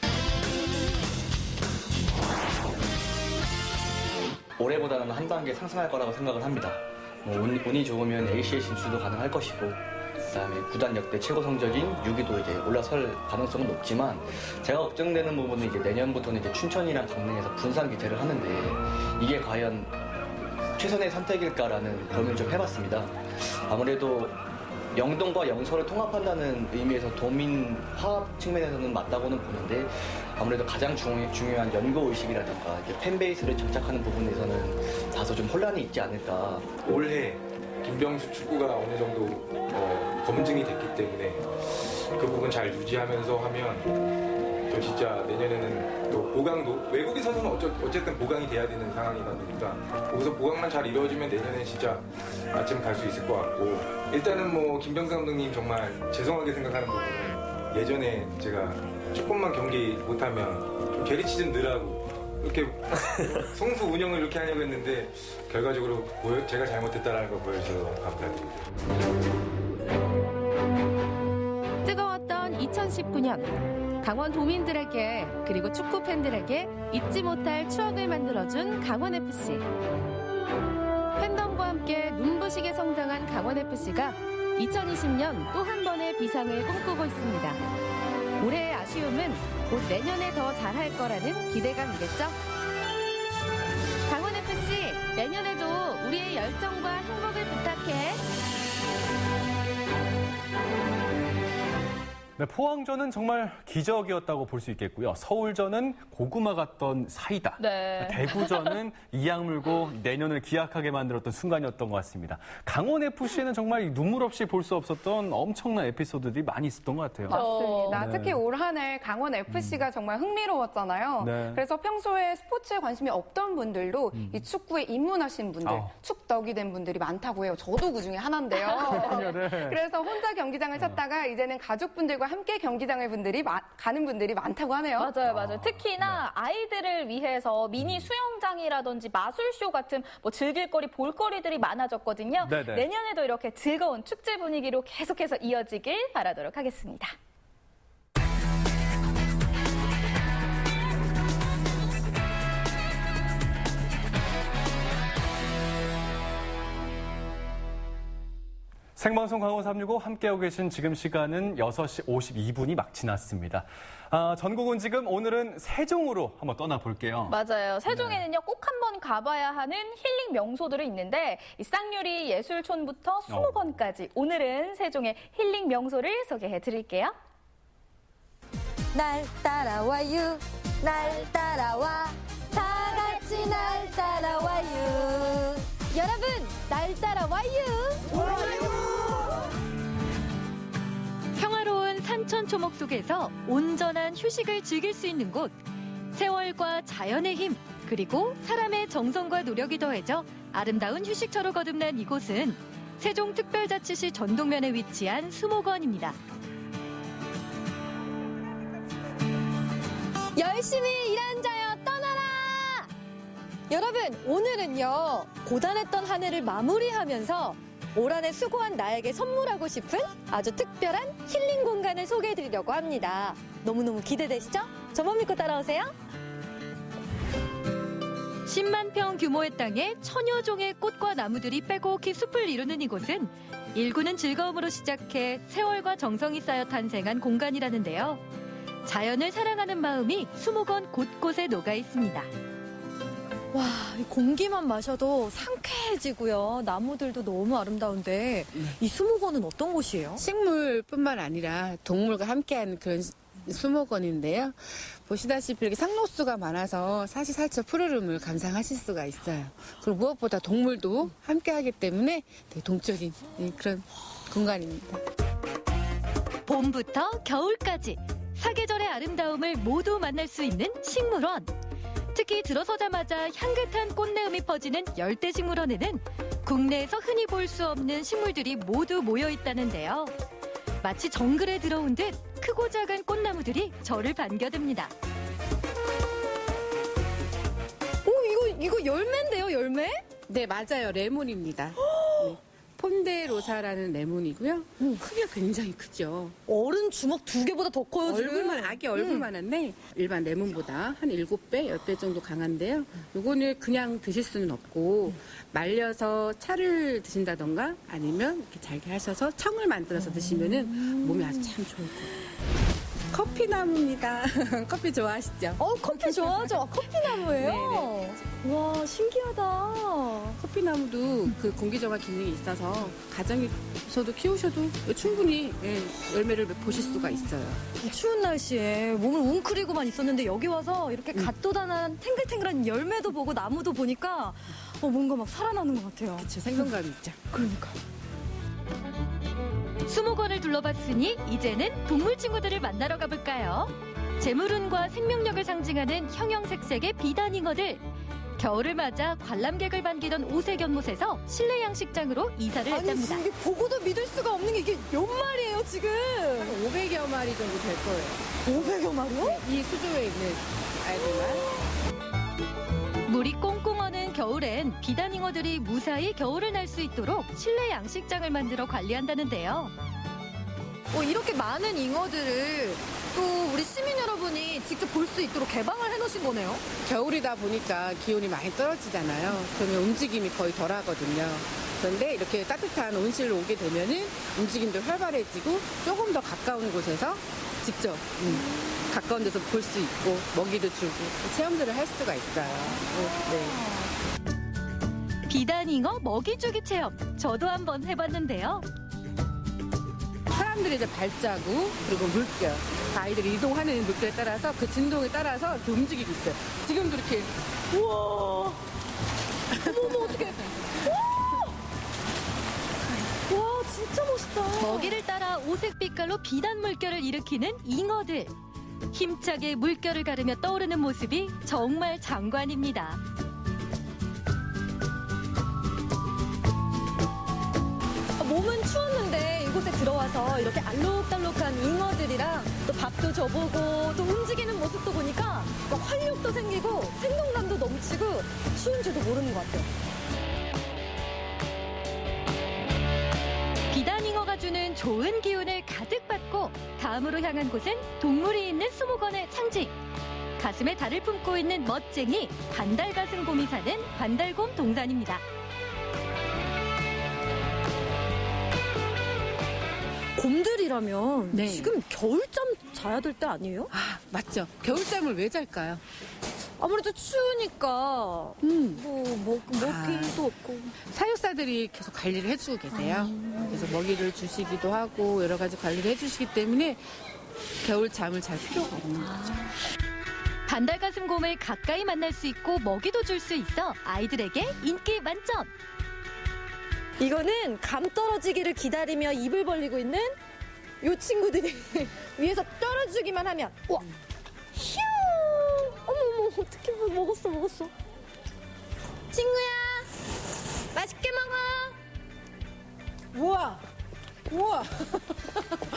올해보다는 한 단계 상승할 거라고 생각을 합니다. 운이 좋으면 ACL 진출도 가능할 것이고 그다음에 구단 역대 최고 성적인 6위도 이제 올라설 가능성은 높지만 제가 걱정되는 부분은 이제 내년부터는 이제 춘천이랑 강릉에서 분산 기태를 하는데 이게 과연 최선의 선택일까라는 고민을 좀 해봤습니다. 아무래도 영동과 영서를 통합한다는 의미에서 도민 화합 측면에서는 맞다고는 보는데 아무래도 가장 중요한 연고의식이라든가 팬베이스를 정착하는 부분에서는 다소 좀 혼란이 있지 않을까.
올해 김병수 축구가 어느 정도 검증이 됐기 때문에 그 부분 잘 유지하면서 하면 또 진짜 내년에는 또 보강도 외국인 선수는 어쨌든 보강이 돼야 되는 상황이다 보니까 거기서 보강만 잘 이루어지면 내년에 진짜 아침 갈 수 있을 것 같고 일단은 뭐 김병수 감독님 정말 죄송하게 생각하는 부분은 예전에 제가 조금만 경기 못하면 좀 게리치 좀 넣으라고 이렇게 송수 운영을 이렇게 하려고 했는데 결과적으로 제가 잘못했다는 걸 보여주셔서 감사드립니다.
뜨거웠던 2019년 강원 도민들에게 그리고 축구 팬들에게 잊지 못할 추억을 만들어준 강원FC. 팬덤과 함께 눈부시게 성장한 강원FC가 2020년 또 한 번의 비상을 꿈꾸고 있습니다. 올해의 아쉬움은 곧 내년에 더 잘할 거라는 기대감이겠죠? 강원FC, 내년에도 우리의 열정과 행복을 부탁해.
네, 포항전은 정말 기적이었다고 볼 수 있겠고요. 서울전은 고구마 같던 사이다.
네.
대구전은 이악 물고 내년을 기약하게 만들었던 순간이었던 것 같습니다. 강원FC는 정말 눈물 없이 볼 수 없었던 엄청난 에피소드들이 많이 있었던 것 같아요.
맞습니다.
네.
특히 올 한 해 강원 FC가 정말 흥미로웠잖아요.
네.
그래서 평소에 스포츠에 관심이 없던 분들도 이 축구에 입문하신 분들, 축덕이 된 분들이 많다고 해요. 저도 그 중에 하나인데요.
네.
그래서 혼자 경기장을 찾다가 이제는 가족분들과 함께 경기장을 가는 분들이 많다고 하네요.
맞아요. 특히나 아이들을 위해서 미니 수영장이라든지 마술쇼 같은 뭐 즐길거리, 볼거리들이 많아졌거든요.
네네.
내년에도 이렇게 즐거운 축제 분위기로 계속해서 이어지길 바라도록 하겠습니다.
생방송 강원 365 함께하고 계신 지금 시간은 6시 52분이 막 지났습니다. 전국은 지금 오늘은 세종으로 한번 떠나볼게요.
맞아요. 세종에는요, 꼭 한번 가봐야 하는 힐링 명소들이 있는데 이 쌍유리 예술촌부터 수목원까지 오늘은 세종의 힐링 명소를 소개해 드릴게요.
날 따라와요. 날 따라와. 다 같이 날 따라와요. 여러분, 날 따라와요.
평화로운 산천초목 속에서 온전한 휴식을 즐길 수 있는 곳. 세월과 자연의 힘, 그리고 사람의 정성과 노력이 더해져 아름다운 휴식처로 거듭난 이곳은 세종특별자치시 전동면에 위치한 수목원입니다.
열심히 일한 자여 떠나라! 여러분, 오늘은요, 고단했던 한 해를 마무리하면서 올 한 해 수고한 나에게 선물하고 싶은 아주 특별한 힐링 공간을 소개해드리려고 합니다. 너무너무 기대되시죠? 저만 믿고 따라오세요.
10만 평 규모의 땅에 천여 종의 꽃과 나무들이 빼곡히 숲을 이루는 이곳은 일구는 즐거움으로 시작해 세월과 정성이 쌓여 탄생한 공간이라는데요. 자연을 사랑하는 마음이 수목원 곳곳에 녹아 있습니다.
와, 이 공기만 마셔도 상쾌해지고요. 나무들도 너무 아름다운데 이 수목원은 어떤 곳이에요?
식물뿐만 아니라 동물과 함께하는 그런 수목원인데요. 보시다시피 이렇게 상록수가 많아서 사시사철 푸르름을 감상하실 수가 있어요. 그리고 무엇보다 동물도 함께하기 때문에 되게 동적인 그런 공간입니다.
봄부터 겨울까지 사계절의 아름다움을 모두 만날 수 있는 식물원. 특히 들어서자마자 향긋한 꽃내음이 퍼지는 열대식물원에는 국내에서 흔히 볼 수 없는 식물들이 모두 모여 있다는데요. 마치 정글에 들어온 듯 크고 작은 꽃나무들이 저를 반겨듭니다.
이거 열매인데요, 열매?
네, 맞아요. 레몬입니다. 네. 폰데로사라는 레몬이고요. 크기가 굉장히 크죠.
어른 주먹 2개보다 더 커요, 지금.
아기 얼굴만한데 일반 레몬보다 한 7배, 10배 정도 강한데요. 요거는 그냥 드실 수는 없고 말려서 차를 드신다던가 아니면 이렇게 잘게 하셔서 청을 만들어서 드시면은 몸에 아주 참 좋을 거예요. 커피나무입니다. 커피 좋아하시죠?
커피 좋아하죠. 커피나무예요?
네네.
와, 신기하다.
커피나무도 그 공기정화 기능이 있어서 가정에서도 키우셔도 충분히 열매를 보실 수가 있어요.
이 추운 날씨에 몸을 웅크리고만 있었는데 여기 와서 이렇게 갓도단한 탱글탱글한 열매도 보고 나무도 보니까 뭔가 막 살아나는 것 같아요.
그쵸, 생동감이 있죠.
그러니까.
수목원을 둘러봤으니 이제는 동물 친구들을 만나러 가볼까요? 재물운과 생명력을 상징하는 형형색색의 비단잉어들. 겨울을 맞아 관람객을 반기던 오색 연못에서 실내 양식장으로 이사를 했답니다.
아니, 이게 보고도 믿을 수가 없는 게 이게 몇 마리예요, 지금?
한 500여 마리 정도 될 거예요.
500여 마리요?
네, 이 수조에 있는 아이들만.
물이 꽁꽁 어는 겨울엔 비단잉어들이 무사히 겨울을 날 수 있도록 실내 양식장을 만들어 관리한다는데요.
이렇게 많은 잉어들을 또 우리 시민 여러분이 직접 볼 수 있도록 개방을 해놓으신 거네요.
겨울이다 보니까 기온이 많이 떨어지잖아요. 그러면 움직임이 거의 덜 하거든요. 그런데 이렇게 따뜻한 온실로 오게 되면은 움직임도 활발해지고 조금 더 가까운 곳에서 직접 가까운 데서 볼 수 있고 먹이도 주고 체험들을 할 수가 있어요. 네.
비단잉어 먹이 주기 체험. 저도 한번 해봤는데요.
사람들의 이제 발자국 그리고 물결, 아이들이 이동하는 물결에 따라서 그 진동에 따라서 이렇게 움직이고 있어요. 지금도 이렇게
우와. 어머 어떡해. 와 진짜 멋있다.
먹이를 따라 오색 빛깔로 비단 물결을 일으키는 잉어들. 힘차게 물결을 가르며 떠오르는 모습이 정말 장관입니다.
몸은 추웠는데 이곳에 들어와서 이렇게 알록달록한 잉어들이랑 또 밥도 줘보고 또 움직이는 모습도 보니까 막 활력도 생기고 생동감도 넘치고 추운지도 모르는 것 같아요.
비단잉어가 주는 좋은 기운을 가득 받고 다음으로 향한 곳은 동물이 있는 수목원의 상징. 가슴에 달을 품고 있는 멋쟁이 반달가슴곰이 사는 반달곰 동산입니다.
곰들이라면
네.
지금 겨울잠 자야 될 때 아니에요?
아 맞죠. 겨울잠을 왜 잘까요?
아무래도 추우니까 먹기도 없고
사육사들이 계속 관리를 해주고 계세요. 그래서 먹이를 주시기도 하고 여러 가지 관리를 해주시기 때문에 겨울 잠을 잘 필요가 없는 거죠.
반달가슴곰을 가까이 만날 수 있고 먹이도 줄 수 있어 아이들에게 인기 만점.
이거는 감 떨어지기를 기다리며 입을 벌리고 있는 요 친구들이 위에서 떨어지기만 하면 와 휴 어머 어떻게 먹었어 친구야 맛있게 먹어. 우와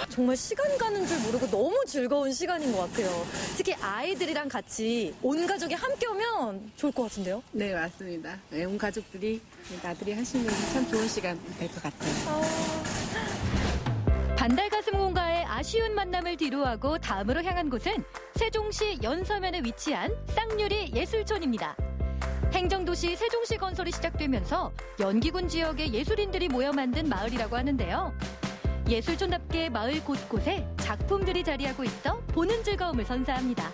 정말 시간 가는 줄 모르고 너무 즐거운 시간인 것 같아요. 특히 아이들이랑 같이 온 가족이 함께 오면 좋을 것 같은데요.
네 맞습니다. 네, 온 가족들이 나들이 하시면 참 좋은 시간 될 것 같아요.
반달가슴곰과의 아쉬운 만남을 뒤로하고 다음으로 향한 곳은 세종시 연서면에 위치한 쌍유리 예술촌입니다. 행정도시 세종시 건설이 시작되면서 연기군 지역의 예술인들이 모여 만든 마을이라고 하는데요. 예술촌답게 마을 곳곳에 작품들이 자리하고 있어 보는 즐거움을 선사합니다.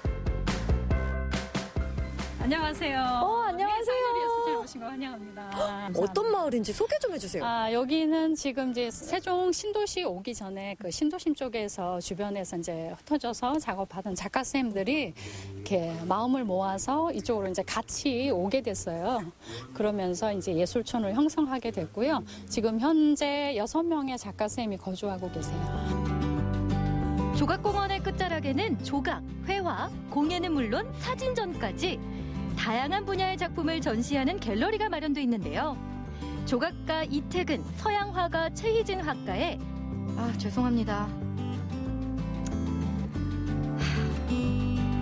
안녕하세요.
안녕하세요.
예술촌에 오신 거 환영합니다.
어떤 마을인지 소개 좀 해주세요.
여기는 지금 이제 세종 신도시 오기 전에 그 신도심 쪽에서 주변에서 이제 흩어져서 작업하던 작가 선생님들이 이렇게 마음을 모아서 이쪽으로 이제 같이 오게 됐어요. 그러면서 이제 예술촌을 형성하게 됐고요. 지금 현재 6명의 작가 선생님이 거주하고 계세요.
조각공원의 끝자락에는 조각, 회화, 공예는 물론 사진전까지 다양한 분야의 작품을 전시하는 갤러리가 마련돼 있는데요. 조각가 이태근, 서양화가 최희진 학가의 죄송합니다.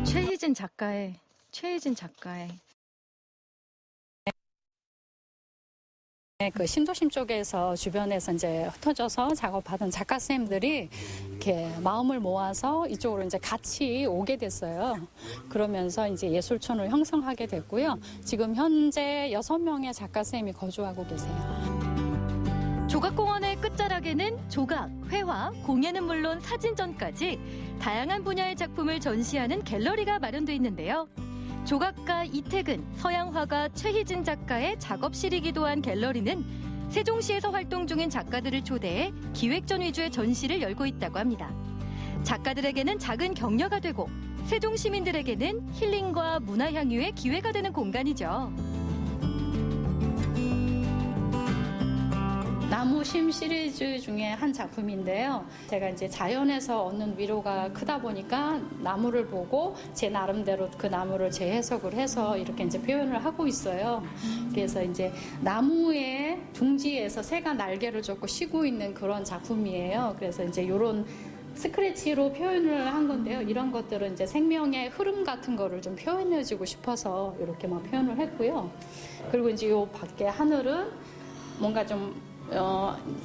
최희진 작가의
그 신도심 쪽에서 주변에서 이제 흩어져서 작업하던 작가 선생님들이 이렇게 마음을 모아서 이쪽으로 이제 같이 오게 됐어요. 그러면서 이제 예술촌을 형성하게 됐고요. 지금 현재 6명의 작가 선생님이 거주하고 계세요.
조각공원의 끝자락에는 조각, 회화, 공예는 물론 사진전까지 다양한 분야의 작품을 전시하는 갤러리가 마련돼 있는데요. 조각가 이태근, 서양화가 최희진 작가의 작업실이기도 한 갤러리는 세종시에서 활동 중인 작가들을 초대해 기획전 위주의 전시를 열고 있다고 합니다. 작가들에게는 작은 격려가 되고 세종 시민들에게는 힐링과 문화 향유의 기회가 되는 공간이죠.
나무심 시리즈 중에 한 작품인데요. 제가 이제 자연에서 얻는 위로가 크다 보니까 나무를 보고 제 나름대로 그 나무를 재해석을 해서 이렇게 이제 표현을 하고 있어요. 그래서 이제 나무의 둥지에서 새가 날개를 젓고 쉬고 있는 그런 작품이에요. 그래서 이제 이런 스크래치로 표현을 한 건데요. 이런 것들은 이제 생명의 흐름 같은 거를 좀 표현해주고 싶어서 이렇게만 표현을 했고요. 그리고 이제 요 밖에 하늘은 뭔가 좀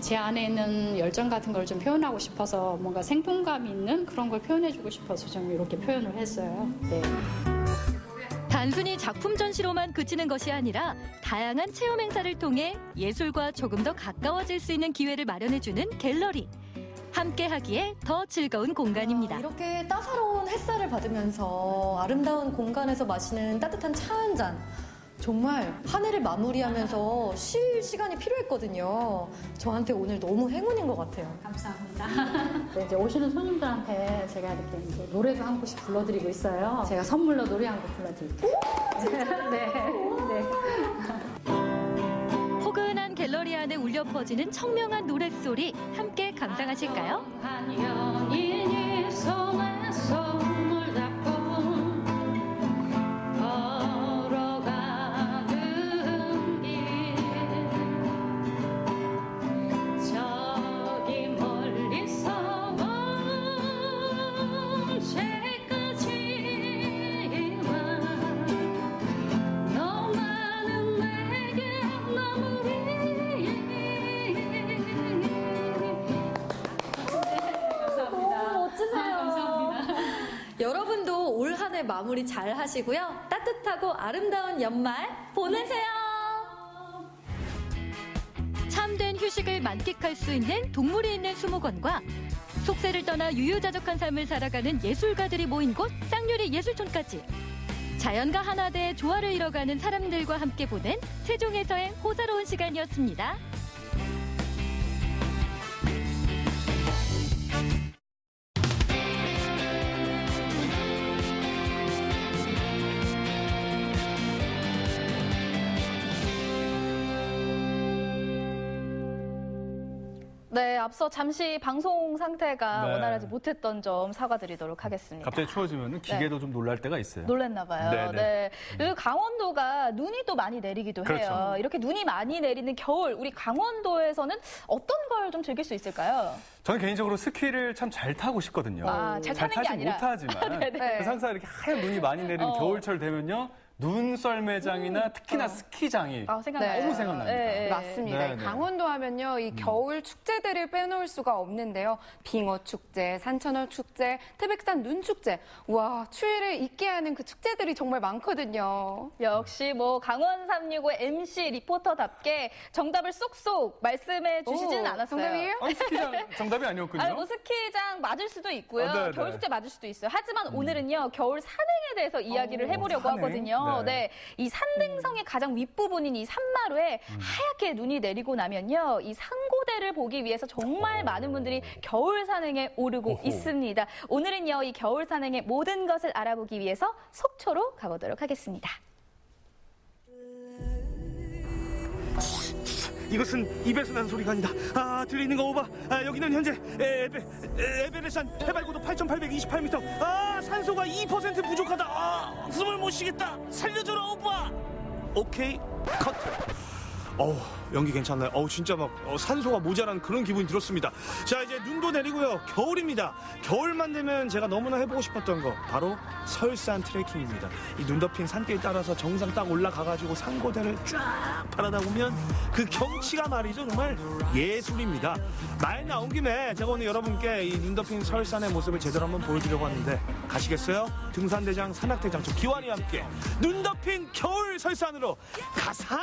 제 안에 있는 열정 같은 걸 좀 표현하고 싶어서 뭔가 생동감 있는 그런 걸 표현해주고 싶어서 좀 이렇게 표현을 했어요. 네.
단순히 작품 전시로만 그치는 것이 아니라 다양한 체험 행사를 통해 예술과 조금 더 가까워질 수 있는 기회를 마련해주는 갤러리. 함께하기에 더 즐거운 공간입니다.
이렇게 따사로운 햇살을 받으면서 아름다운 공간에서 마시는 따뜻한 차 한 잔. 정말 한 해를 마무리하면서 쉴 시간이 필요했거든요. 저한테 오늘 너무 행운인 것 같아요.
감사합니다. 네, 이제 오시는 손님들한테 제가 이렇게 이제 노래도 한 곡씩 불러드리고 있어요. 제가 선물로 노래 한 곡 불러드릴게요. 네.
포근한 갤러리 안에 울려 퍼지는 청명한 노랫소리 함께 감상하실까요?
한 연인이 손에 손을 잡고 걸어가는 길 저기 멀리서 언제까지만 너만은 내게
여러분도 올 한 해 마무리 잘 하시고요. 따뜻하고 아름다운 연말 보내세요.
참된 휴식을 만끽할 수 있는 동물이 있는 수목원과 속세를 떠나 유유자적한 삶을 살아가는 예술가들이 모인 곳 쌍유리 예술촌까지 자연과 하나 돼 조화를 이뤄가는 사람들과 함께 보낸 세종에서의 호사로운 시간이었습니다.
네, 앞서 잠시 방송 상태가
네.
원활하지 못했던 점 사과드리도록 하겠습니다.
갑자기 추워지면 기계도 좀 놀랄 때가 있어요.
놀랐나 봐요.
네네.
네. 그리고 강원도가 눈이 또 많이 내리기도
그렇죠.
해요. 이렇게 눈이 많이 내리는 겨울, 우리 강원도에서는 어떤 걸 좀 즐길 수 있을까요?
저는 개인적으로 스키를 참 잘 타고 싶거든요.
잘 타는 게
타지
아니라.
못하지만
네네.
그래서 항상 이렇게 하얀 눈이 많이 내리는 겨울철 되면요. 눈썰매장이나 특히나 스키장이
생각나요.
너무 생각납니다.
네, 맞습니다.
네, 네.
강원도 하면요, 이 겨울 축제들을 빼놓을 수가 없는데요. 빙어 축제, 산천어 축제, 태백산 눈 축제. 와, 추위를 잊게 하는 그 축제들이 정말 많거든요.
역시 뭐 강원 365 MC 리포터답게 정답을 쏙쏙 말씀해 주시지는 않았어요.
정답이에요?
스키장 정답이 아니었군요.
아니, 뭐 스키장 맞을 수도 있고요.
네,
겨울
네.
축제 맞을 수도 있어요. 하지만 오늘은요, 겨울 산행에 대해서 이야기를 해보려고
산행?
하거든요.
네.
네. 이 산등성의 가장 윗부분인 이 산마루에 하얗게 눈이 내리고 나면요, 이 산고대를 보기 위해서 정말 많은 분들이 겨울 산행에 오르고 있습니다. 오늘은요, 이 겨울 산행의 모든 것을 알아보기 위해서 속초로 가보도록 하겠습니다.
이것은 입에서 난 소리가 아니다. 들리는 거 오바. 여기는 현재 에베레스트 해발고도 8,828m. 산소가 2% 부족하다. 숨을 못 쉬겠다. 살려줘라 오바. 오케이, 커트. 연기 괜찮나요? 진짜 막 산소가 모자란 그런 기분이 들었습니다. 자, 이제 눈도 내리고요. 겨울입니다. 겨울만 되면 제가 너무나 해보고 싶었던 거 바로 설산 트레킹입니다. 이 눈 덮인 산길 따라서 정상 딱 올라가가지고 산고대를 쫙 바라다 보면 그 경치가 말이죠, 정말 예술입니다. 말 나온 김에 제가 오늘 여러분께 이 눈 덮인 설산의 모습을 제대로 한번 보여드리려고 하는데 가시겠어요? 등산대장, 산악대장, 저 기완이와 함께 눈 덮인 겨울 설산으로 가산!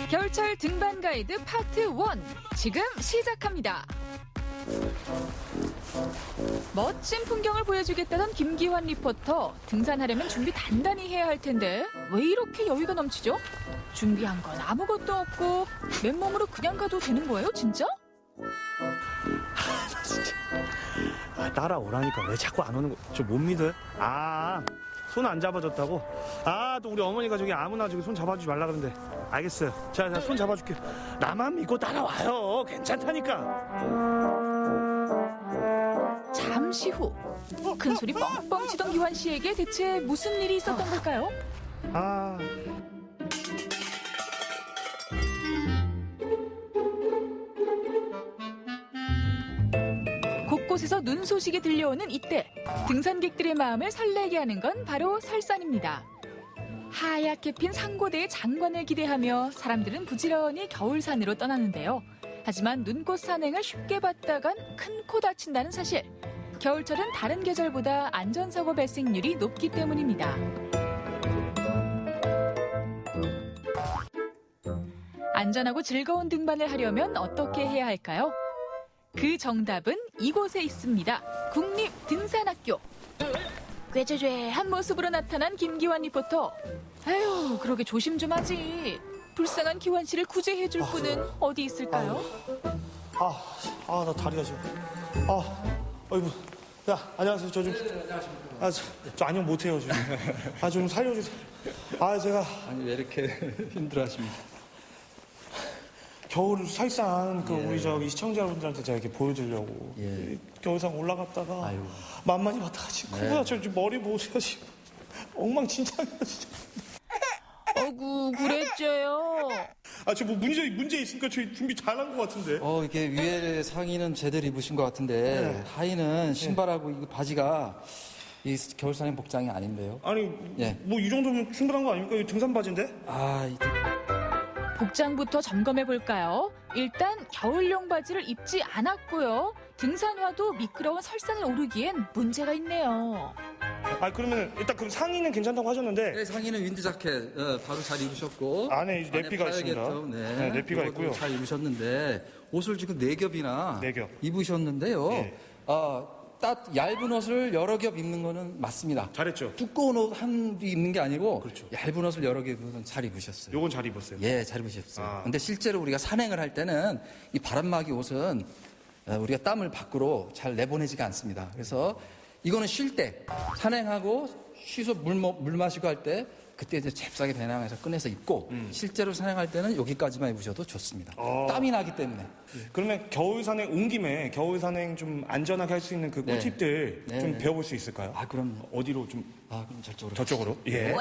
겨울철 등반 가이드 파트 1 지금 시작합니다. 멋진 풍경을 보여주겠다던 김기환 리포터. 등산하려면 준비 단단히 해야 할 텐데 왜 이렇게 여유가 넘치죠? 준비한 건 아무것도 없고 맨몸으로 그냥 가도 되는 거예요, 진짜?
따라오라니까 왜 자꾸 안 오는 거 저 못 믿어요?
손 안 잡아줬다고? 아, 또 우리 어머니가 저기 아무나 저기 손 잡아주지 말라 그러는데. 알겠어요. 자, 손 잡아줄게요. 나만 믿고 따라와요. 괜찮다니까.
잠시 후 큰 소리 뻥뻥 치던 기환 씨에게 대체 무슨 일이 있었던 걸까요?
아.
곳곳에서 눈 소식이 들려오는 이때 등산객들의 마음을 설레게 하는 건 바로 설산입니다. 하얗게 핀 상고대의 장관을 기대하며 사람들은 부지런히 겨울산으로 떠나는데요. 하지만 눈꽃 산행을 쉽게 봤다간 큰 코 다친다는 사실. 겨울철은 다른 계절보다 안전사고 발생률이 높기 때문입니다. 안전하고 즐거운 등반을 하려면 어떻게 해야 할까요? 그 정답은 이곳에 있습니다. 국립등산학교. 꾀죄죄한 모습으로 나타난 김기환 리포터. 아유, 그러게 조심 좀 하지. 불쌍한 기환 씨를 구제해줄 분은 어디 있을까요?
나 다리가 지금. 어이구. 야, 안녕하세요. 저 좀. 저 안녕 못해요, 지금. 좀 살려주세요. 제가.
아니, 왜 이렇게 힘들어 하십니까?
겨울 설산 우리 저기 시청자분들한테 제가 이렇게 보여드리려고 겨울산 올라갔다가 만만히 봤다가 지금 그거야 저 머리 보세요 지금 엉망진창이야 진짜.
어구 그랬죠요.
저 뭐 문제 있으니까 저희 준비 잘한 것 같은데.
이게 위에 상의는 제대로 입으신 것 같은데 하의는 신발하고 이 바지가 이 겨울산행 복장이 아닌데요.
아니 뭐 이 정도면 충분한 거 아닙니까? 이 등산 바지인데?
복장부터 점검해 볼까요? 일단 겨울용 바지를 입지 않았고요. 등산화도 미끄러운 설산을 오르기엔 문제가 있네요.
그러면 일단 그럼 상의는 괜찮다고 하셨는데.
네, 상의는 윈드 자켓 바로 잘 입으셨고
안에 이제 내피가 있습니다.
네,
내피가 있고요.
잘 입으셨는데 옷을 지금 4겹이나 입으셨는데요. 딱 얇은 옷을 여러 겹 입는 거는 맞습니다.
잘했죠.
두꺼운 옷 한 겹 입는 게 아니고 얇은 옷을 여러 겹 입는 건 잘 입으셨어요.
요건 잘 입었어요.
예, 잘 입으셨어요. 근데 실제로 우리가 산행을 할 때는 이 바람막이 옷은 우리가 땀을 밖으로 잘 내보내지가 않습니다. 그래서 이거는 쉴 때 산행하고 쉬서 물 마시고 할 때 그때 이제 잽싸게 배낭에서 꺼내서 입고 실제로 산행할 때는 여기까지만 입으셔도 좋습니다. 땀이 나기 때문에.
그러면 겨울 산행 온 김에 겨울 산행 좀 안전하게 할 수 있는 그 꿀팁들 좀 배워볼 수 있을까요?
그럼
어디로 좀?
그럼 저쪽으로.
저쪽으로? 예.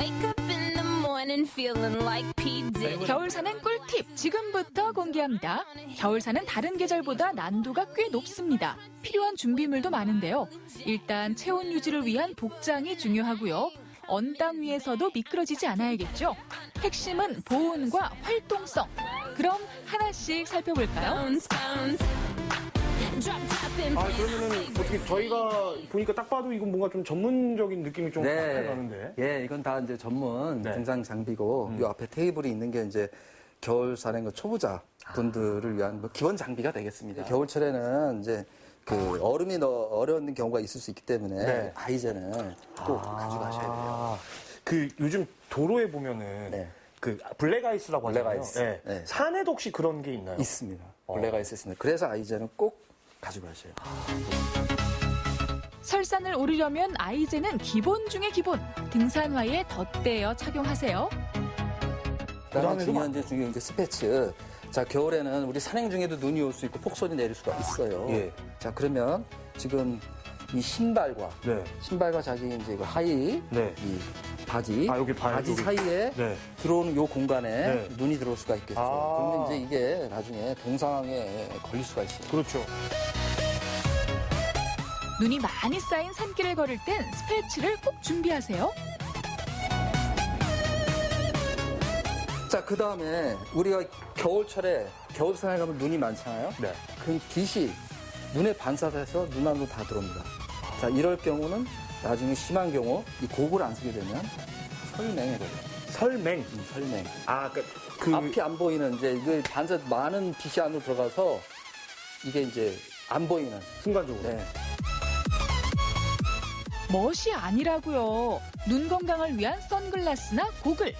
겨울 산행 꿀팁 지금부터 공개합니다. 겨울 산은 다른 계절보다 난도가 꽤 높습니다. 필요한 준비물도 많은데요. 일단 체온 유지를 위한 복장이 중요하고요. 언당 위에서도 미끄러지지 않아야겠죠. 핵심은 보온과 활동성. 그럼 하나씩 살펴볼까요?
그러면은 어떻게 저희가 보니까 딱 봐도 이건 뭔가 좀 전문적인 느낌이 좀 나는데.
예, 이건 다 이제 전문 등산 장비고 이 앞에 테이블이 있는 게 이제 겨울 산행 초보자 분들을 위한 기본 장비가 되겠습니다. 겨울철에는 이제 얼음이 어려운 경우가 있을 수 있기 때문에 아이젠을 꼭 가져가셔야 돼요.
요즘 도로에 보면은 블랙아이스라고 하잖아요.
네.
산에도 혹시 그런 게 있나요?
있습니다. 블랙아이스 있습니다. 그래서 아이젠은 꼭 가져가셔야 돼요.
설산을 오르려면 아이젠은 기본 중에 기본. 등산화에 덧대어 착용하세요.
그다음에 중요한 게 스패츠. 자, 겨울에는 우리 산행 중에도 눈이 올 수 있고 폭설이 내릴 수가 있어요. 자, 그러면 지금 이 신발과 자기 이제 하의, 이 바지, 바지 사이에 들어오는 요 공간에 눈이 들어올 수가 있겠죠. 그러면 이제 이게 나중에 동상에 걸릴 수가 있어요.
그렇죠.
눈이 많이 쌓인 산길을 걸을 땐 스패츠를 꼭 준비하세요.
자, 그 다음에 우리가 겨울철에 겨울산에 가면 눈이 많잖아요. 그럼 빛이 눈에 반사돼서 눈 안으로 다 들어옵니다. 자, 이럴 경우는 나중에 심한 경우 이 고글 안 쓰게 되면 설맹에 걸려요.
설맹?
설맹. 앞이 안 보이는 이제 이게 반사 많은 빛이 안으로 들어가서 이게 이제 안 보이는
순간적으로.
멋이 아니라고요. 눈 건강을 위한 선글라스나 고글.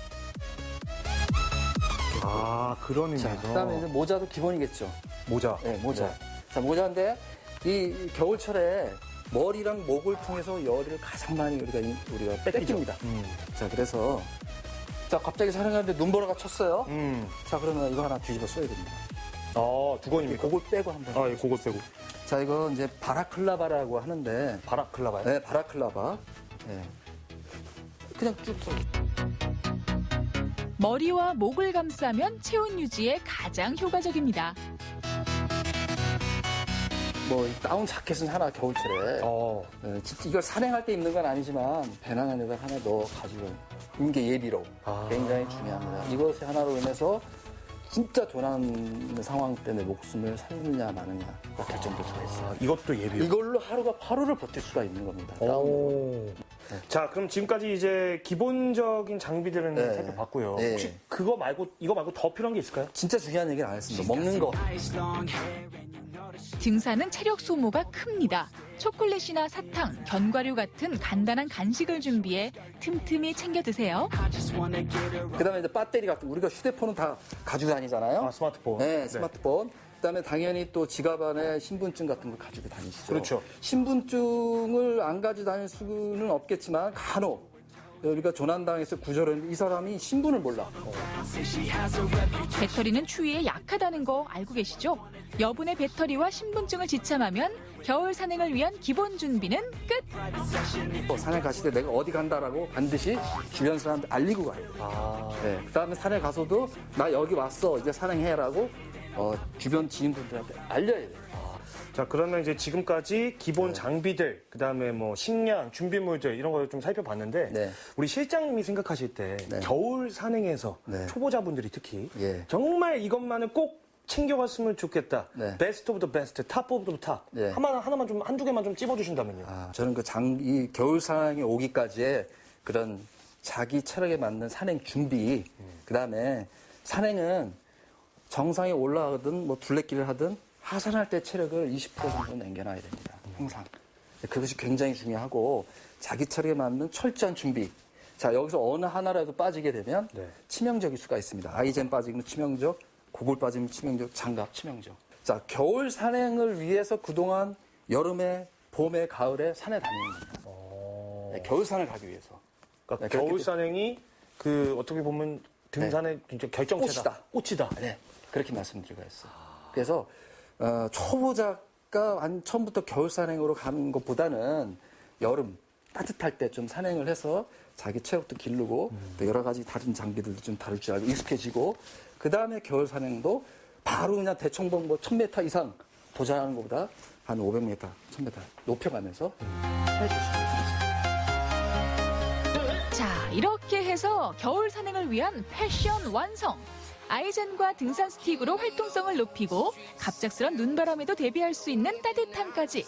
그런 의미에서.
그다음에 이제 모자도 기본이겠죠.
모자.
네, 모자. 자, 모자인데 이 겨울철에 머리랑 목을 통해서 열을 가장 많이 우리가 뺏깁니다. 자, 그래서 자, 갑자기 사냥하는데 눈보라가 쳤어요. 자, 그러면 이거 하나 뒤집어 써야 됩니다.
두 건입니까?
그걸 빼고 한번.
예, 그걸 빼고.
자, 이거 이제 바라클라바라고 하는데.
바라클라바요?
네, 바라클라바. 네. 그냥 쭉 써.
머리와 목을 감싸면 체온 유지에 가장 효과적입니다.
뭐 다운 자켓은 하나 겨울철에 이걸 산행할 때 입는 건 아니지만 배낭 안에다 하나 넣어 가지고 있는 게 예비로 굉장히 중요합니다. 이것이 하나로 인해서 진짜 조난 상황 때 내 목숨을 살느냐 마느냐가 결정될 수가 있어요.
이것도 예비요?
이걸로 하루를 버틸 수가 있는 겁니다.
자, 그럼 지금까지 이제 기본적인 장비들은
네.
살펴봤고요.
네.
혹시 이거 말고 더 필요한 게 있을까요?
진짜 중요한 얘기는 안 했습니다. 먹는 거.
등산은 체력 소모가 큽니다. 초콜릿이나 사탕, 견과류 같은 간단한 간식을 준비해 틈틈이 챙겨 드세요.
그다음에 이제 배터리 같은 우리가 휴대폰은 다 가지고 다니잖아요.
스마트폰.
네, 스마트폰. 그다음에 당연히 또 지갑 안에 신분증 같은 걸 가지고 다니시죠.
그렇죠.
신분증을 안 가지고 다닐 수는 없겠지만 간혹 우리가 조난당해서 구조를 이 사람이 신분을 몰라.
배터리는 추위에 약하다는 거 알고 계시죠? 여분의 배터리와 신분증을 지참하면 겨울 산행을 위한 기본 준비는 끝!
산에 가실 때 내가 어디 간다라고 반드시 주변 사람들 알리고 가요. 네, 그다음에 산에 가서도 나 여기 왔어 이제 산행해라고 주변 지인분들한테 알려야 돼요.
자, 그러면 이제 지금까지 기본 장비들, 그다음에 뭐 식량, 준비물들 이런 걸 좀 살펴봤는데 우리 실장님이 생각하실 때 겨울 산행에서 초보자분들이 특히 정말 이것만은 꼭 챙겨갔으면 좋겠다. 베스트 오브 더 베스트, 탑 오브 더 탑. 하나만 좀 한두 개만 좀 찝어주신다면요.
저는 이 겨울 산행에 오기까지의 그런 자기 체력에 맞는 산행 준비, 그다음에 산행은 정상에 올라가든 뭐 둘레길을 하든 하산할 때 체력을 20% 정도 남겨놔야 됩니다. 항상. 그것이 굉장히 중요하고 자기 체력에 맞는 철저한 준비. 자, 여기서 어느 하나라도 빠지게 되면 치명적일 수가 있습니다. 아이젠 빠지면 치명적, 고글 빠지면 치명적, 장갑 치명적. 자, 겨울 산행을 위해서 그동안 여름에, 봄에, 가을에 산에 다니는 겁니다. 겨울 산을 가기 위해서.
그러니까 겨울 산행이 어떻게 보면 등산의 진짜 결정체다. 꽃이다.
네, 그렇게 말씀드리고 했어요. 그래서 초보자가 처음부터 겨울 산행으로 가는 것보다는 여름 따뜻할 때 좀 산행을 해서 자기 체력도 기르고 또 여러 가지 다른 장비들도 좀 다룰 줄 알고 익숙해지고 그 다음에 겨울 산행도 바로 그냥 대청봉 1000m 이상 도전하는 것보다 한 500m, 1000m 높여가면서 해주시면 됩니다.
자, 이렇게 해서 겨울 산행을 위한 패션 완성! 아이젠과 등산 스틱으로 활동성을 높이고 갑작스런 눈바람에도 대비할 수 있는 따뜻함까지.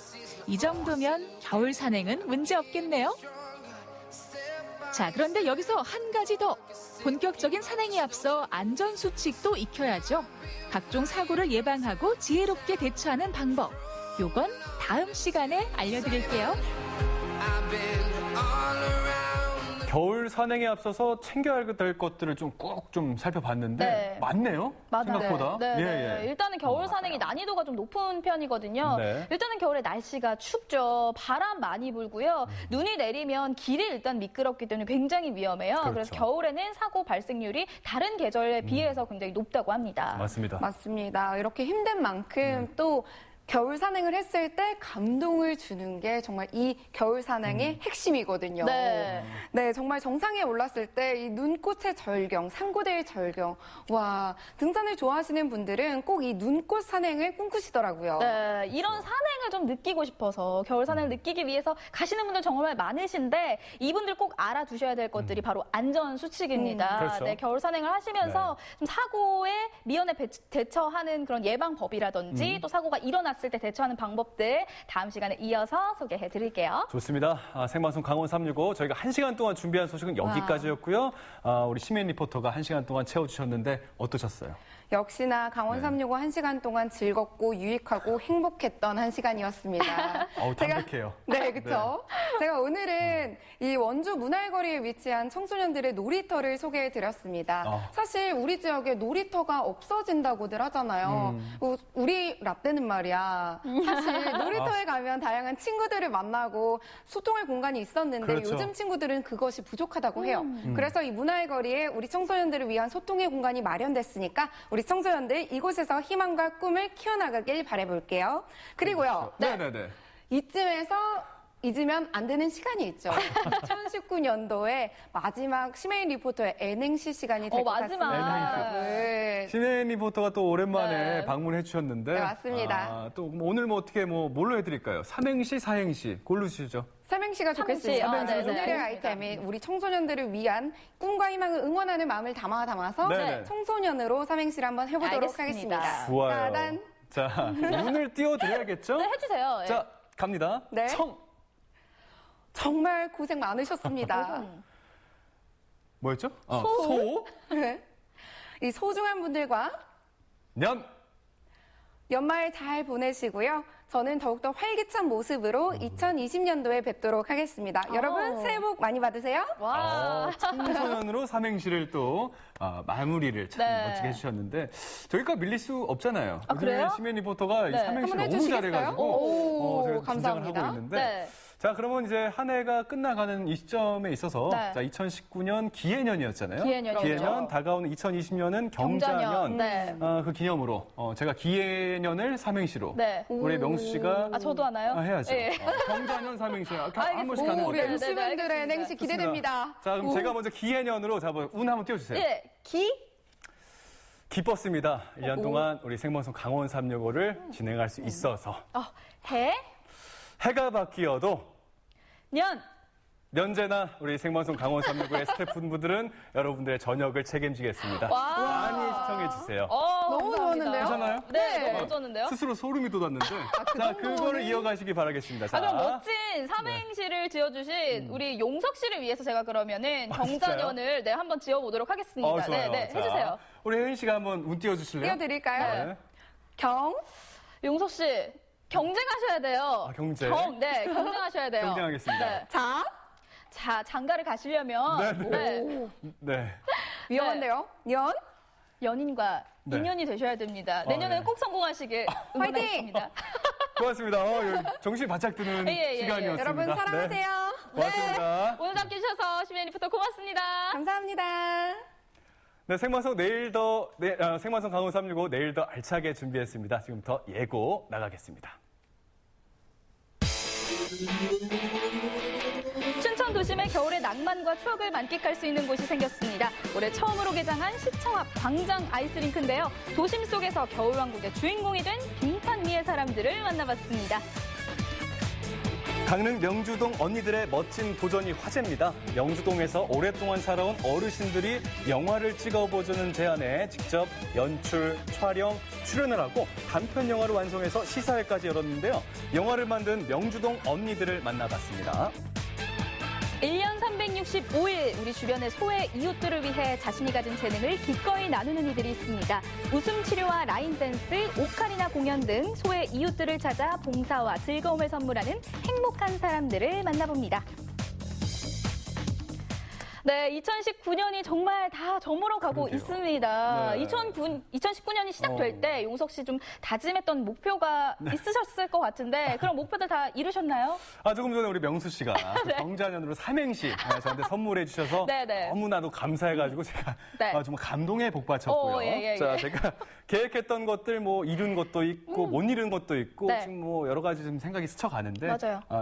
이 정도면 겨울 산행은 문제 없겠네요. 자, 그런데 여기서 한 가지 더. 본격적인 산행에 앞서 안전수칙도 익혀야죠. 각종 사고를 예방하고 지혜롭게 대처하는 방법. 요건 다음 시간에 알려드릴게요.
겨울 산행에 앞서서 챙겨야 될 것들을 좀 꾹 좀 살펴봤는데 많네요. 생각보다.
네. 일단은 겨울 산행이 난이도가 좀 높은 편이거든요. 일단은 겨울에 날씨가 춥죠. 바람 많이 불고요. 눈이 내리면 길이 일단 미끄럽기 때문에 굉장히 위험해요. 그래서 겨울에는 사고 발생률이 다른 계절에 비해서 굉장히 높다고 합니다.
맞습니다. 이렇게 힘든 만큼 또 겨울 산행을 했을 때 감동을 주는 게 정말 이 겨울 산행의 핵심이거든요. 네, 정말 정상에 올랐을 때 이 눈꽃의 절경, 상고대의 절경. 와, 등산을 좋아하시는 분들은 꼭 이 눈꽃 산행을 꿈꾸시더라고요.
네, 이런 산행을 좀 느끼고 싶어서 겨울 산행을 느끼기 위해서 가시는 분들 정말 많으신데 이분들 꼭 알아두셔야 될 것들이 바로 안전 수칙입니다. 네, 겨울 산행을 하시면서 좀 사고에 미연에 대처하는 그런 예방법이라든지 또 사고가 일어났을 때 대처하는 방법들 다음 시간에 이어서 소개해 드릴게요.
좋습니다. 생방송 강원 365 저희가 1시간 동안 준비한 소식은 여기까지였고요. 우리 심혜인 리포터가 1시간 동안 채워주셨는데 어떠셨어요?
역시나 강원 365 1시간 동안 즐겁고 유익하고 행복했던 한 시간이었습니다.
담백해요.
네, 그렇죠. 제가 오늘은 이 원주 문할거리에 위치한 청소년들의 놀이터를 소개해드렸습니다. 사실 우리 지역에 놀이터가 없어진다고들 하잖아요. 우리 라떼는 말이야. 사실 놀이터에 가면 다양한 친구들을 만나고 소통할 공간이 있었는데
그렇죠.
요즘 친구들은 그것이 부족하다고 해요. 그래서 이 문할거리에 우리 청소년들을 위한 소통의 공간이 마련됐으니까 우리 청소년들 이곳에서 희망과 꿈을 키워나가길 바라볼게요. 그리고요.
네네네.
이쯤에서 잊으면 안 되는 시간이 있죠. 2019년도에 마지막 심혜인 리포터의 N행시 시간이 될 것 같습니다. 네.
심혜인 리포터가 또 오랜만에 방문해 주셨는데.
네, 맞습니다.
또 오늘 어떻게 뭘로 해드릴까요? 삼행시, 사행시 고르시죠.
삼행시가 좋겠습니다.
삼행시.
오늘의 아이템이 우리 청소년들을 위한 꿈과 희망을 응원하는 마음을 담아서
네네.
청소년으로 삼행시를 한번 해보도록
알겠습니다.
하겠습니다.
좋아요.
짜단.
자, 운을 띄워드려야겠죠?
네, 해주세요.
자, 갑니다.
네.
청.
정말 고생 많으셨습니다.
뭐였죠?
소. 네. 이 소중한 분들과
년.
연말 잘 보내시고요. 저는 더욱더 활기찬 모습으로 2020년도에 뵙도록 하겠습니다. 여러분 새해 복 많이 받으세요.
청소년으로 삼행시를 또 마무리를 참 멋지게 해주셨는데 저희가 밀릴 수 없잖아요.
그래요?
심혜인 리포터가 이 삼행시를
한번
너무 잘해가지고 저희가 긴장을
감사합니다.
하고 있는데
네.
자, 그러면 이제 한 해가 끝나가는 이 시점에 있어서
네.
자, 2019년 기해년이었잖아요.
기해년이었죠.
다가오는 2020년은 경자년.
네.
그 기념으로 제가 기해년을 삼행시로
네.
우리 명수 씨가
저도 하나요?
해야죠.
네.
경자년 삼행시 한 번씩 가는
우리
거예요.
MC분들의 N행시 기대됩니다.
자, 그럼 제가 먼저 기해년으로 운 한번 띄워주세요.
네.
기뻤습니다. 1년 동안 우리 생방송 강원 365를 진행할 수 있어서. 해가 바뀌어도 언제나 우리 생방송 강원 365의 스태프분들은 여러분들의 저녁을 책임지겠습니다. 많이 시청해주세요.
너무 좋았는데요?
괜찮아요?
네, 너무 좋았는데요?
스스로 소름이 돋았는데. 자, 그거를 이어가시기 바라겠습니다. 자.
그럼 멋진 삼행시를 지어주신 우리 용석 씨를 위해서 제가 그러면은 경자년을 한번 지어보도록 하겠습니다.
좋아요.
네, 해주세요.
우리 혜인 씨가 한번 운 띄워주실래요?
띄워드릴까요?
네.
용석 씨. 경쟁하셔야 돼요.
경쟁.
경쟁하셔야 돼요.
경쟁하겠습니다.
네. 자, 장가를 가시려면
네.
위험한데요?
연인과 인연이 되셔야 됩니다. 내년에는 꼭 성공하시길 응원하겠습니다.
고맙습니다. 정신이 바짝 드는 시간이었습니다.
여러분 사랑하세요.
고맙습니다.
오늘 함께 해주셔서 심혜인 리포터 고맙습니다.
감사합니다.
네, 생방송 생방송 강원 365 내일 더 알차게 준비했습니다. 지금부터 예고 나가겠습니다.
춘천 도심의 겨울의 낭만과 추억을 만끽할 수 있는 곳이 생겼습니다. 올해 처음으로 개장한 시청 앞 광장 아이스링크인데요. 도심 속에서 겨울왕국의 주인공이 된 빙판리의 사람들을 만나봤습니다.
강릉 명주동 언니들의 멋진 도전이 화제입니다. 명주동에서 오랫동안 살아온 어르신들이 영화를 찍어보자는 제안에 직접 연출, 촬영, 출연을 하고 단편 영화를 완성해서 시사회까지 열었는데요. 영화를 만든 명주동 언니들을 만나봤습니다.
1년 365일 우리 주변의 소외 이웃들을 위해 자신이 가진 재능을 기꺼이 나누는 이들이 있습니다. 웃음 치료와 라인 댄스, 오카리나 공연 등 소외 이웃들을 찾아 봉사와 즐거움을 선물하는 행복한 사람들을 만나봅니다. 네, 2019년이 정말 다 저물어가고 있습니다.
네.
2019년이 시작될 때 용석 씨 좀 다짐했던 목표가 있으셨을 것 같은데 그런 목표들 다 이루셨나요?
조금 전에 우리 명수 씨가 경자년으로 삼행시 저한테 선물해 주셔서 너무나도 감사해가지고 제가 정말 감동에 복받쳤고요. 자, 제가 계획했던 것들 이룬 것도 있고 못 이룬 것도 있고 지금 여러 가지 좀 생각이 스쳐가는데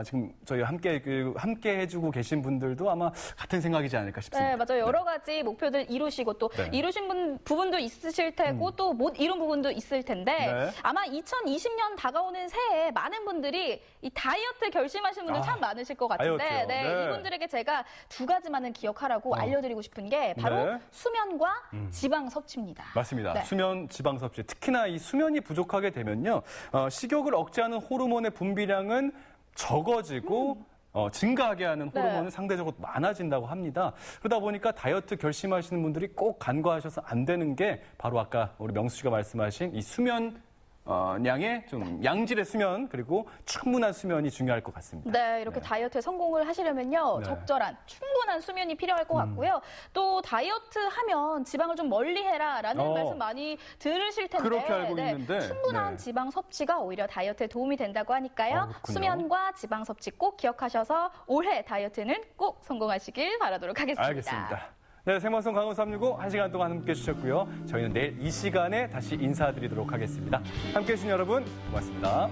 지금 저희 함께 해주고 계신 분들도 아마 같은 생각이지 않을까 싶습니다.
네, 맞아요. 여러 가지 목표들 이루시고 또 이루신 부분도 있으실 테고 또 못 이룬 부분도 있을 텐데 아마 2020년 다가오는 새해에 많은 분들이 이 다이어트 결심하신 분들 참 많으실 것 같은데 이분들에게 제가 두 가지만을 기억하라고 알려드리고 싶은 게 바로 수면과 지방 섭취입니다.
맞습니다. 수면, 지방 섭취. 특히나 이 수면이 부족하게 되면요. 식욕을 억제하는 호르몬의 분비량은 적어지고 증가하게 하는 호르몬은
네.
상대적으로 많아진다고 합니다. 그러다 보니까 다이어트 결심하시는 분들이 꼭 간과하셔서 안 되는 게 바로 아까 우리 명수 씨가 말씀하신 이 수면 양의 좀 양질의 수면 그리고 충분한 수면이 중요할 것 같습니다.
네, 이렇게 다이어트에 성공을 하시려면요.
네.
적절한 충분한 수면이 필요할 것 같고요. 또 다이어트 하면 지방을 좀 멀리해라라는 말씀 많이 들으실 텐데
그렇게 알고 있는데.
충분한
네.
지방 섭취가 오히려 다이어트에 도움이 된다고 하니까요.
그렇군요.
수면과 지방 섭취 꼭 기억하셔서 올해 다이어트는 꼭 성공하시길 바라도록 하겠습니다.
알겠습니다. 네, 생방송 강원 365 1시간 동안 함께해 주셨고요. 저희는 내일 이 시간에 다시 인사드리도록 하겠습니다. 함께해 주신 여러분 고맙습니다.